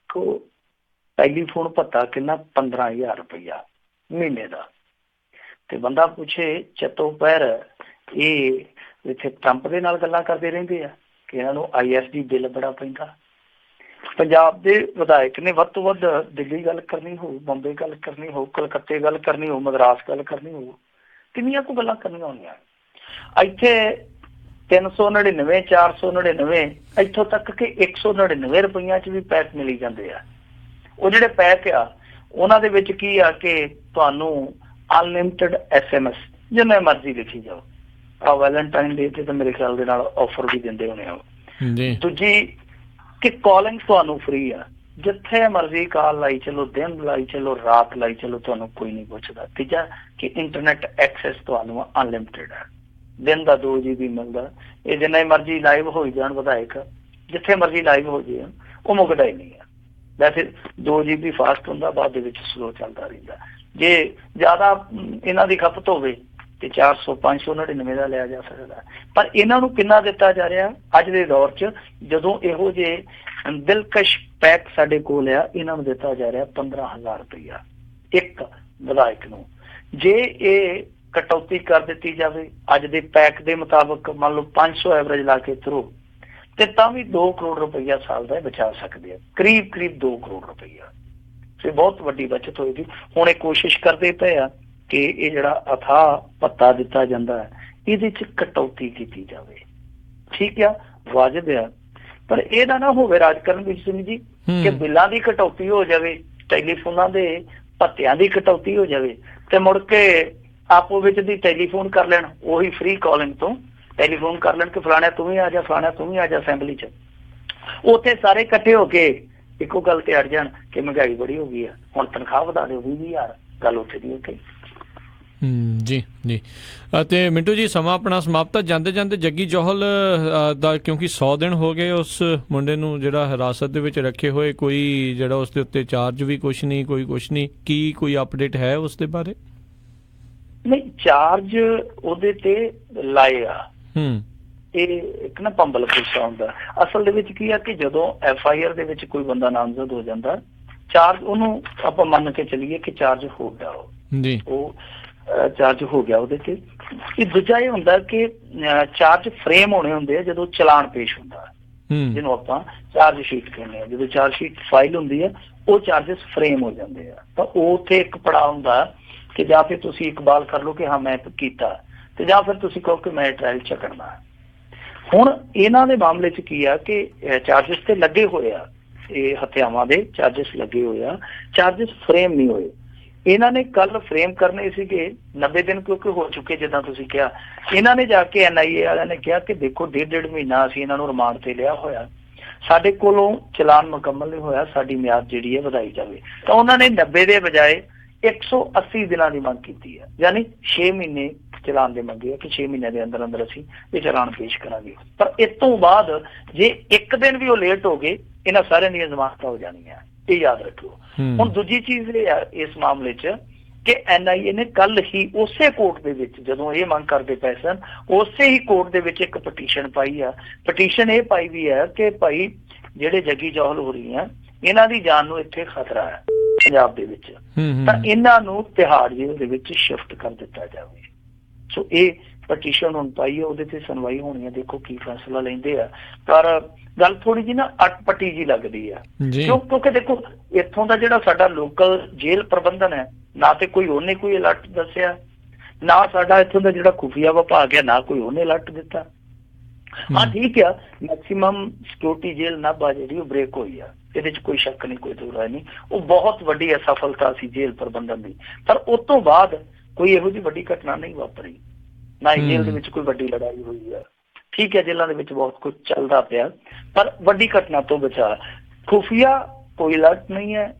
ਟੈਲੀਫੋਨ ਭੱਤਾ ਕਿੰਨਾ? 15,000 ਰੁਪਇਆ ਮਹੀਨੇ ਦਾ। ਤੇ ਬੰਦਾ ਪੁੱਛੇ ਚੱਤੋ ਪਹਿਰ ਇਹ ਇੱਥੇ ਟਰੰਪ ਦੇ ਨਾਲ ਗੱਲਾਂ ਕਰਦੇ ਰਹਿੰਦੇ ਆ ਕਿ ਇਹਨਾਂ ਨੂੰ ISD ਬਿੱਲ ਬੜਾ ਪੈਂਦਾ। ਪੰਜਾਬ ਦੇ ਵਿਧਾਇਕ ਨੇ ਵੱਧ ਤੋਂ ਵੱਧ ਦਿੱਲੀ ਗੱਲ ਕਰਨੀ ਹੋਊ, ਬੰਬੇ ਗੱਲ ਕਰਨੀ ਹੋਊ, ਕਲਕੱਤੇ ਗੱਲ ਕਰਨੀ ਹੋਊ, ਮਦਰਾਸ ਗੱਲ ਕਰਨੀ ਹੋਊ, ਕਿੰਨੀਆਂ ਕੁ ਗੱਲਾਂ ਕਰਨੀਆਂ ਹੋਣੀਆਂ। ਇੱਥੇ 399, 499, ਇੱਥੋਂ ਤੱਕ ਕਿ 199 ਰੁਪਈਆਂ 'ਚ ਵੀ ਪੈਕ ਮਿਲੀ ਜਾਂਦੇ ਆ। ਉਹ ਜਿਹੜੇ ਪੈਕ ਆ ਉਹਨਾਂ ਦੇ ਵਿੱਚ ਕੀ ਆ ਕਿ ਤੁਹਾਨੂੰ ਅਨਲਿਮਿਟਡ SMS ਜਿੰਨੇ ਮਰਜ਼ੀ ਲਿਖੀ ਜਾਓ। ਆ ਵੈਲੈਂਟਾਈਨ ਡੇ ਤੇ ਤਾਂ ਮੇਰੇ ਖਿਆਲ ਦੇ ਨਾਲ ਆਫਰ ਵੀ ਦਿੰਦੇ ਹੋਣੇ ਆ। ਦੂਜੀ ਕਿ ਕਾਲਿੰਗ ਤੁਹਾਨੂੰ ਫ੍ਰੀ ਆ, ਜਿੱਥੇ ਮਰਜ਼ੀ ਕਾਲ ਲਾਈ ਚਲੋ, ਦਿਨ ਲਾਈ ਚਲੋ, ਰਾਤ ਲਾਈ ਚਲੋ, ਤੁਹਾਨੂੰ ਕੋਈ ਨਹੀਂ ਪੁੱਛਦਾ। ਤੀਜਾ ਕਿ ਇੰਟਰਨੈਟ ਐਕਸੈਸ ਤੁਹਾਨੂੰ ਅਨਲਿਮਿਟਡ ਹੈ, ਦਿਨ ਦਾ 2 GB ਮਿਲਦਾ। ਇਹ ਜਿੰਨੇ ਮਰਜ਼ੀ ਲਾਈਵ ਹੋਈ ਜਾਣ ਵਿਧਾਇਕ, ਜਿੱਥੇ ਮਰਜ਼ੀ ਲਾਈਵ ਹੋ ਜਾਏ, ਉਹ ਮੁੱਕਦਾ ਹੀ ਨਹੀਂ ਆ। ਵੈਸੇ 2 GB ਫਾਸਟ ਹੁੰਦਾ, ਬਾਅਦ ਦੇ ਵਿੱਚ ਸਲੋ ਚੱਲਦਾ ਰਹਿੰਦਾ। ਜੇ ਜ਼ਿਆਦਾ ਇਹਨਾਂ ਦੀ ਖਪਤ ਹੋਵੇ ਤੇ 400, 599 ਦਾ ਲਿਆ ਜਾ ਸਕਦਾ। ਪਰ ਇਹਨਾਂ ਨੂੰ ਕਿੰਨਾ ਦਿੱਤਾ ਜਾ ਰਿਹਾ ਅੱਜ ਦੇ ਦੌਰ 'ਚ, ਜਦੋਂ ਇਹੋ ਜਿਹੇ ਦਿਲਕਸ਼ ਪੈਕ ਸਾਡੇ ਕੋਲ ਆ? ਇਹਨਾਂ ਨੂੰ ਦਿੱਤਾ ਜਾ ਰਿਹਾ 15,000 ਰੁਪਇਆ ਇੱਕ ਵਿਧਾਇਕ ਨੂੰ। ਜੇ ਇਹ ਕਟੌਤੀ ਕਰ ਦਿੱਤੀ ਜਾਵੇ ਅੱਜ ਦੇ ਪੈਕ ਦੇ ਮੁਤਾਬਕ, ਮੰਨ ਲਓ 500 ਐਵਰੇਜ ਲਾ ਕੇ ਤੁਰੋ, ਤੇ ਤਾਂ ਵੀ 2 ਕਰੋੜ ਰੁਪਈਆ ਸਾਲ ਦਾ ਬਚਾ ਸਕਦੇ ਆ, ਕਰੀਬ 2 ਕਰੋੜ ਰੁਪਈਆ। ਤੇ ਬਹੁਤ ਵੱਡੀ ਬਚਤ ਹੋਏਗੀ। ਹੁਣ ਇਹ ਕੋਸ਼ਿਸ਼ ਕਰਦੇ ਪਏ ਆ ਕਿ ਇਹ ਜਿਹੜਾ ਅਥਾਹ ਭੱਤਾ ਦਿੱਤਾ ਜਾਂਦਾ ਹੈ, ਇਹਦੇ 'ਚ ਕਟੌਤੀ ਕੀਤੀ ਜਾਵੇ। ਠੀਕ ਆ, ਵਾਜਬ ਆ, ਪਰ ਇਹ ਨਾ ਹੋਵੇ ਰਾਜਕਰਨ ਵਿੱਚ ਸਿੰਘ ਜੀ ਕਿ ਬਿੱਲਾਂ ਦੀ ਕਟੌਤੀ ਹੋ ਜਾਵੇ, ਟੈਲੀਫੋਨਾਂ ਦੇ ਭੱਤਿਆਂ ਦੀ ਕਟੌਤੀ ਹੋ ਜਾਵੇ, ਤੇ ਮੁੜ ਕੇ ਆਪੋ ਵਿੱਚ ਦੀ ਟੈਲੀਫੋਨ ਕਰ ਲੈਣ, ਉਹੀ ਫ੍ਰੀ ਕਾਲਿੰਗ ਤੋਂ ਟੈਲੀਫੋਨ ਕਰ ਲੈਣ ਕਿ ਫਲਾਣਾ ਤੂੰ ਵੀ ਆ ਜਾ, ਫਲਾਣਾ ਤੂੰ ਵੀ ਆ ਜਾ ਅਸੈਂਬਲੀ 'ਚ। ਉੱਥੇ ਸਾਰੇ ਇਕੱਠੇ ਹੋ ਕੇ ਇੱਕੋ ਗੱਲ ਤੇ ਅੜ ਜਾਣ ਕਿ ਮਹਿੰਗਾਈ ਬੜੀ ਹੋ ਗਈ ਆ, ਹੁਣ ਤਨਖਾਹ ਵਧਾ ਦਿਓ 20,000, ਗੱਲ ਉੱਥੇ ਦੀ ਉੱਥੇ। ਜੀ ਜੀ। ਅਤੇ ਮਿੰਟੂ ਜੀ, ਸਮਾਂ ਆਪਣਾ ਸਮਾਪਤ। ਜਾਂਦੇ ਜਾਂਦੇ ਜੱਗੀ ਜੌਹਲ ਦਾ, ਕਿਉਂਕਿ 100 ਦਿਨ ਹੋ ਗਏ ਉਸ ਮੁੰਡੇ ਨੂੰ ਜਿਹੜਾ ਹਿਰਾਸਤ ਦੇ ਵਿੱਚ ਰੱਖੇ ਹੋਏ, ਕੋਈ ਜਿਹੜਾ ਉਸ ਦੇ ਉੱਤੇ ਚਾਰਜ ਵੀ ਕੁਛ ਨਹੀਂ, ਕੁਛ ਨਹੀਂ, ਕੀ ਕੋਈ ਅਪਡੇਟ ਹੈ ਉਸ ਦੇ ਬਾਰੇ? ਨਹੀਂ, ਚਾਰਜ ਉਹਦੇ ਤੇ ਲਾਏ ਆ। ਇਹ ਇੱਕ ਨਾ ਭੰਬਲ ਪੁੱਛਾ ਹੁੰਦਾ। ਅਸਲ ਦੇ ਵਿੱਚ ਕੀ ਆ ਕਿ ਜਦੋਂ FIR ਦੇ ਵਿੱਚ ਕੋਈ ਬੰਦਾ ਨਾਮਜ਼ਦ ਹੋ ਜਾਂਦਾ, ਚਾਰਜ ਉਹਨੂੰ ਆਪਾਂ ਮੰਨ ਕੇ ਚੱਲੀਏ ਕਿ ਚਾਰਜ ਹੋ ਗਿਆ, ਉਹ ਚਾਰਜ ਹੋ ਗਿਆ ਉਹਦੇ ਤੇ। ਇਹ ਦੂਜਾ ਇਹ ਹੁੰਦਾ ਕਿ ਚਾਰਜ ਫਰੇਮ ਹੋਣੇ ਹੁੰਦੇ ਆ ਜਦੋਂ ਚਲਾਨ ਪੇਸ਼ ਹੁੰਦਾ, ਜਿਹਨੂੰ ਆਪਾਂ ਚਾਰਜ ਸ਼ੀਟ ਕਹਿੰਦੇ ਆ। ਜਦੋਂ ਚਾਰਜ ਸ਼ੀਟ ਫਾਈਲ ਹੁੰਦੀ ਆ, ਉਹ ਚਾਰਜਸ ਫਰੇਮ ਹੋ ਜਾਂਦੇ ਆ। ਤਾਂ ਉਹ ਉੱਥੇ ਇੱਕ ਪੜਾਅ ਹੁੰਦਾ ਕਿ ਜਾਂ ਫਿਰ ਤੁਸੀਂ ਇਕਬਾਲ ਕਰ ਲਓ ਕਿ ਹਾਂ ਮੈਂ ਕੀਤਾ, ਤੇ ਜਾਂ ਫਿਰ ਤੁਸੀਂ ਕਹੋ ਕਿ ਮੈਂ ਟ੍ਰਾਇਲ ਚ ਕਰਨਾ। ਹੁਣ ਇਹਨਾਂ ਦੇ ਮਾਮਲੇ 'ਚ ਕੀ ਆ ਕਿ ਚਾਰਜਸ ਤੇ ਲੱਗੇ ਹੋਏ ਆ, ਇਹ ਹੱਤਿਆਵਾਂ ਦੇ ਚਾਰਜਸ ਲੱਗੇ ਹੋਏ ਆ, ਚਾਰਜਸ ਫਰੇਮ ਨਹੀਂ ਹੋਏ। ਇਹਨਾਂ ਨੇ ਕੱਲ ਫਰੇਮ ਕਰਨੇ ਸੀਗੇ 90 ਦਿਨ, ਕਿਉਂਕਿ ਹੋ ਚੁੱਕੇ ਜਿੱਦਾਂ ਤੁਸੀਂ ਕਿਹਾ। ਇਹਨਾਂ ਨੇ ਜਾ ਕੇ NIA ਵਾਲਿਆਂ ਨੇ ਕਿਹਾ ਕਿ ਦੇਖੋ 1.5 ਮਹੀਨਾ ਅਸੀਂ ਇਹਨਾਂ ਨੂੰ ਰਿਮਾਂਡ ਤੇ ਲਿਆ ਹੋਇਆ, ਸਾਡੇ ਕੋਲੋਂ ਚਲਾਨ ਮੁਕੰਮਲ ਨਹੀਂ ਹੋਇਆ, ਸਾਡੀ ਮਿਆਦ ਜਿਹੜੀ ਹੈ ਵਧਾਈ ਜਾਵੇ। ਤਾਂ ਉਹਨਾਂ ਨੇ 90 ਦੇ ਬਜਾਏ 180 ਦਿਨਾਂ ਦੀ ਮੰਗ ਕੀਤੀ ਹੈ, ਯਾਨੀ 6 ਮਹੀਨੇ ਚਲਾਨ ਦੇ ਮੰਗੇ ਆ ਕਿ 6 ਮਹੀਨਿਆਂ ਦੇ ਅੰਦਰ ਅੰਦਰ ਅਸੀਂ ਇਹ ਚਲਾਨ ਪੇਸ਼ ਕਰਾਂਗੇ। ਪਰ ਇਸ ਤੋਂ ਬਾਅਦ ਜੇ ਇੱਕ ਦਿਨ ਵੀ ਉਹ ਲੇਟ ਹੋ ਗਏ, ਇਹਨਾਂ ਸਾਰਿਆਂ ਦੀਆਂ ਜ਼ਮਾਨਤਾਂ ਹੋ ਜਾਣੀਆਂ, ਇਹ ਯਾਦ ਰੱਖੋ। ਹੁਣ ਦੂਜੀ ਚੀਜ਼ ਇਹ ਆ ਇਸ ਮਾਮਲੇ 'ਚ ਕਿ NIA ਨੇ ਕੱਲ ਹੀ ਉਸੇ ਕੋਰਟ ਦੇ ਵਿੱਚ, ਜਦੋਂ ਇਹ ਮੰਗ ਕਰਦੇ ਪਏ ਸਨ, ਉਸੇ ਹੀ ਕੋਰਟ ਦੇ ਵਿੱਚ ਇੱਕ ਪਟੀਸ਼ਨ ਪਾਈ ਆ। ਪਟੀਸ਼ਨ ਇਹ ਪਾਈ ਵੀ ਹੈ ਕਿ ਭਾਈ ਜਿਹੜੇ ਜੱਗੀ ਜੌਹਲ ਹੋ ਰਹੀ ਆ, ਇਹਨਾਂ ਦੀ ਜਾਨ ਨੂੰ ਇੱਥੇ ਖਤਰਾ ਹੈ ਪੰਜਾਬ ਦੇ ਵਿੱਚ, ਤਾਂ ਇਹਨਾਂ ਨੂੰ ਤਿਹਾੜ ਜੇਲ੍ਹ ਦੇ ਵਿੱਚ ਸ਼ਿਫਟ ਕਰ ਦਿੱਤਾ ਜਾਵੇ। ਸੋ ਇਹ ਪਟੀਸ਼ਨ ਹੁਣ ਪਾਈ ਹੈ, ਉਹਦੇ ਤੇ ਸੁਣਵਾਈ ਹੋਣੀ ਹੈ, ਦੇਖੋ ਕੀ ਫੈਸਲਾ ਲੈਂਦੇ ਆ। ਪਰ ਗੱਲ ਥੋੜੀ ਜਿਹੀ ਨਾ ਅਟਪਟੀ ਜੀ ਲੱਗਦੀ ਆ, ਕਿਉਂਕਿ ਦੇਖੋ ਇੱਥੋਂ ਦਾ ਜਿਹੜਾ ਸਾਡਾ ਲੋਕਲ ਜੇਲ੍ਹ ਪ੍ਰਬੰਧਨ ਹੈ, ਨਾ ਤੇ ਕੋਈ ਉਹਨੇ ਕੋਈ ਅਲਰਟ ਦੱਸਿਆ, ਨਾ ਸਾਡਾ ਇੱਥੋਂ ਦਾ ਜਿਹੜਾ ਖੁਫੀਆ ਵਿਭਾਗ ਹੈ, ਨਾ ਕੋਈ ਉਹਨੇ ਅਲਰਟ ਦਿੱਤਾ। ਹਾਂ ਠੀਕ ਆ, ਮੈਕਸੀਮਮ ਸਿਕਿਉਰਿਟੀ ਜੇਲ੍ਹ ਨਾਭਾ ਜਿਹੜੀ ਉਹ ਬ੍ਰੇਕ ਹੋਈ ਆ, ਇਹਦੇ ਚ ਕੋਈ ਸ਼ੱਕ ਨਹੀਂ, ਕੋਈ ਦੋਰਾ ਨਹੀਂ, ਉਹ ਬਹੁਤ ਵੱਡੀ ਅਸਫਲਤਾ ਸੀ ਜੇਲ੍ਹ ਪ੍ਰਬੰਧਨ ਦੀ। ਪਰ ਉਸ ਤੋਂ ਬਾਅਦ ਕੋਈ ਇਹੋ ਜਿਹੀ ਵੱਡੀ ਘਟਨਾ ਨਹੀਂ ਵਾਪਰੀ, ਨਾ ਹੀ ਜੇਲ੍ਹ ਦੇ ਵਿੱਚ ਕੋਈ ਵੱਡੀ ਲੜਾਈ ਹੋਈ ਆ। ਠੀਕ ਹੈ, ਜੇਲ੍ਹਾਂ ਦੇ ਵਿੱਚ ਬਹੁਤ ਕੁਝ ਚੱਲਦਾ ਪਿਆ, ਪਰ ਵੱਡੀ ਘਟਨਾ ਤੋਂ ਬਚਾ। ਖੁਫੀਆ ਕੋਈ ਅਲਰਟ ਨਹੀਂ ਹੈ,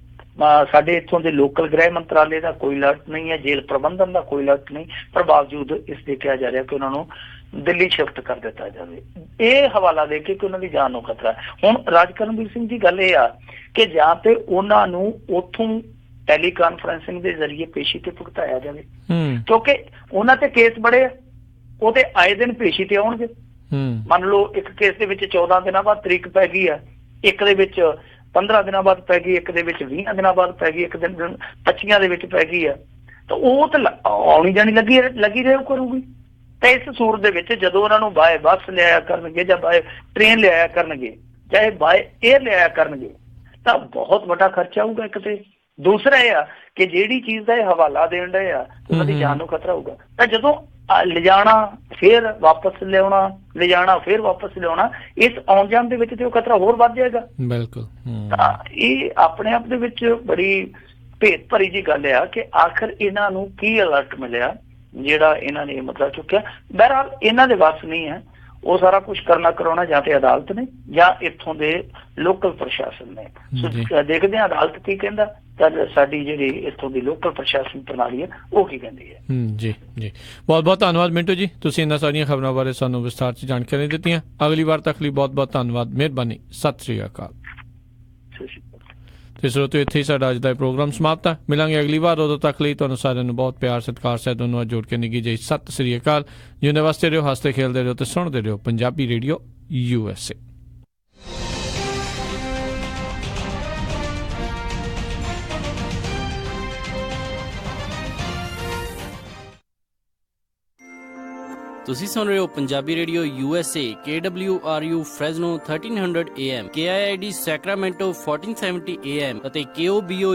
ਸਾਡੇ ਇੱਥੋਂ ਦੇ ਲੋਕਲ ਗ੍ਰਹਿ ਮੰਤਰਾਲੇ ਦਾ ਕੋਈ ਅਲਰਟ ਨਹੀਂ ਹੈ, ਜੇਲ੍ਹ ਪ੍ਰਬੰਧਨ ਦਾ ਕੋਈ ਅਲਰਟ ਨਹੀਂ, ਪਰ ਬਾਵਜੂਦ ਇਸ ਦੇ ਕਿਹਾ ਜਾ ਰਿਹਾ ਕਿ ਉਹਨਾਂ ਨੂੰ ਦਿੱਲੀ ਸ਼ਿਫਟ ਕਰ ਦਿੱਤਾ ਜਾਵੇ। ਇਹ ਹਵਾਲਾ ਦੇ ਕੇ ਕਿ ਉਹਨਾਂ ਦੀ ਜਾਨ ਨੂੰ ਖਤਰਾ। ਹੁਣ ਰਾਜ ਕਰਮਵੀਰ ਸਿੰਘ ਜੀ, ਗੱਲ ਇਹ ਆ ਕਿ ਜਾਂ ਤੇ ਉਹਨਾਂ ਨੂੰ ਉੱਥੋਂ ਟੈਲੀ ਕਾਨਫਰੰਸਿੰਗ ਦੇ ਜ਼ਰੀਏ ਪੇਸ਼ੀ ਤੇ ਭੁਗਤਾਇਆ ਜਾਵੇ, ਕਿਉਂਕਿ ਉਹਨਾਂ ਤੇ ਕੇਸ ਬੜੇ, ਉਹ ਤੇ ਆਏ ਦਿਨ ਪੇਸ਼ੀ ਤੇ ਆਉਣਗੇ। ਮੰਨ ਲਓ ਇੱਕ ਕੇਸ ਦੇ ਵਿੱਚ 14 ਦਿਨਾਂ ਬਾਅਦ ਤਰੀਕ ਪੈ ਗਈ ਆ, ਇੱਕ ਦੇ ਵਿੱਚ 15 ਦਿਨਾਂ ਬਾਅਦ ਪੈ ਗਈ, ਇੱਕ ਦੇ ਵਿੱਚ 20 ਦਿਨਾਂ ਬਾਅਦ ਪੈ ਗਈ, ਇੱਕ ਦਿਨ 25 ਦੇ ਵਿੱਚ ਪੈ ਗਈ ਆ, ਤਾਂ ਉਹ ਤਾਂ ਆਉਣੀ ਜਾਣੀ ਲੱਗੀ ਰਹੂ ਕਰੂਗੀ। ਤਾਂ ਇਸ ਸੂਰਤ ਦੇ ਵਿੱਚ ਜਦੋਂ ਉਹਨਾਂ ਨੂੰ ਬਾਏ ਬੱਸ ਲਿਆਇਆ ਕਰਨਗੇ ਜਾਂ ਬਾਏ ਟ੍ਰੇਨ ਲਿਆਇਆ ਕਰਨਗੇ, ਚਾਹੇ ਬਾਏ 에ਅਰ ਲਿਆਇਆ ਕਰਨਗੇ, ਤਾਂ ਬਹੁਤ ਵੱਡਾ ਖਰਚਾ ਆਊਗਾ ਇੱਕ ਤੇ। ਦੂਸਰਾ ਇਹ ਆ ਕਿ ਜਿਹੜੀ ਚੀਜ਼ ਦਾ ਇਹ ਹਵਾਲਾ ਦੇਣ ਰਹੇ ਆ, ਉਹਨਾਂ ਦੀ ਜਾਨ ਨੂੰ ਖਤਰਾ ਹੋਊਗਾ। ਤਾਂ ਜਦੋਂ ਲਿਜਾਣਾ ਫਿਰ ਵਾਪਸ ਲਿਆਉਣਾ, ਲਿਜਾਣਾ ਫਿਰ ਵਾਪਸ ਲਿਆਉਣਾ, ਇਸ ਆਉਣ ਜਾਣ ਦੇ ਵਿੱਚ ਤੇ ਉਹ ਖਤਰਾ ਹੋਰ ਵੱਧ ਜਾਏਗਾ। ਬਿਲਕੁਲ। ਤਾਂ ਇਹ ਆਪਣੇ ਆਪ ਦੇ ਵਿੱਚ ਬੜੀ ਭੇਤ ਭਰੀ ਜੀ ਗੱਲ ਆ ਕਿ ਆਖਰ ਇਹਨਾਂ ਨੂੰ ਕੀ ਅਲਰਟ ਮਿਲਿਆ ਜਿਹੜਾ ਇਹਨਾਂ ਨੇ ਮਤਲਬ ਚੁੱਕਿਆ। ਬਹਰਹਾਲ ਇਹਨਾਂ ਦੇ ਵੱਸ ਨਹੀਂ ਹੈ, ਉਹ ਸਾਰਾ ਕੁਝ ਕਰਨਾ ਕਰਾਉਣਾ ਜਾਂ ਤੇ ਅਦਾਲਤ ਨੇ ਜਾਂ ਇੱਥੋਂ ਦੇ ਲੋਕਲ ਪ੍ਰਸ਼ਾਸਨ ਨੇ। ਦੇਖਦੇ ਹਾਂ ਅਦਾਲਤ ਕੀ ਕਹਿੰਦਾ, ਤਾਂ ਸਾਡੀ ਜਿਹੜੀ ਇੱਥੋਂ ਦੀ ਲੋਕਲ ਪ੍ਰਸ਼ਾਸਨ ਪ੍ਰਣਾਲੀ ਹੈ ਉਹ ਕੀ ਕਹਿੰਦੀ ਹੈ। ਜੀ ਜੀ, ਬਹੁਤ ਬਹੁਤ ਧੰਨਵਾਦ ਮਿੰਟੂ ਜੀ, ਤੁਸੀਂ ਇਹਨਾਂ ਸਾਰੀਆਂ ਖਬਰਾਂ ਬਾਰੇ ਸਾਨੂੰ ਵਿਸਥਾਰ 'ਚ ਜਾਣਕਾਰੀ ਦਿੱਤੀਆਂ। ਅਗਲੀ ਵਾਰ ਤੱਕ ਲਈ ਬਹੁਤ ਬਹੁਤ ਧੰਨਵਾਦ, ਮਿਹਰਬਾਨੀ, ਸਤਿ ਸ਼੍ਰੀ ਅਕਾਲ। ਤੇ ਸਰੋਤਿਓ, ਇੱਥੇ ਹੀ ਸਾਡਾ ਅੱਜ ਦਾ ਪ੍ਰੋਗਰਾਮ ਸਮਾਪਤ ਹੈ। ਮਿਲਾਂਗੇ ਅਗਲੀ ਵਾਰ, ਉਦੋਂ ਤੱਕ ਲਈ ਤੁਹਾਨੂੰ ਸਾਰਿਆਂ ਨੂੰ ਬਹੁਤ ਪਿਆਰ ਸਤਿਕਾਰ ਸਹਿਤ ਦੋਨੋਂ ਜੋੜ ਕੇ ਨਿੱਘੀ ਜਿਹੀ ਸਤਿ ਸ਼੍ਰੀ ਅਕਾਲ। ਜਿਉਂਦੇ ਵਾਸਤੇ ਰਹੋ, ਹੱਸਦੇ ਖੇਲਦੇ ਰਹੋ ਤੇ ਸੁਣਦੇ ਰਹੋ ਪੰਜਾਬੀ ਰੇਡੀਓ USA। ਤੁਸੀਂ ਸੁਣ ਰਹੇ ਹੋ Punjabi radio USA, KWRU Fresno 1300 AM, KIID Sacramento 1470 AM ਅਤੇ KOBO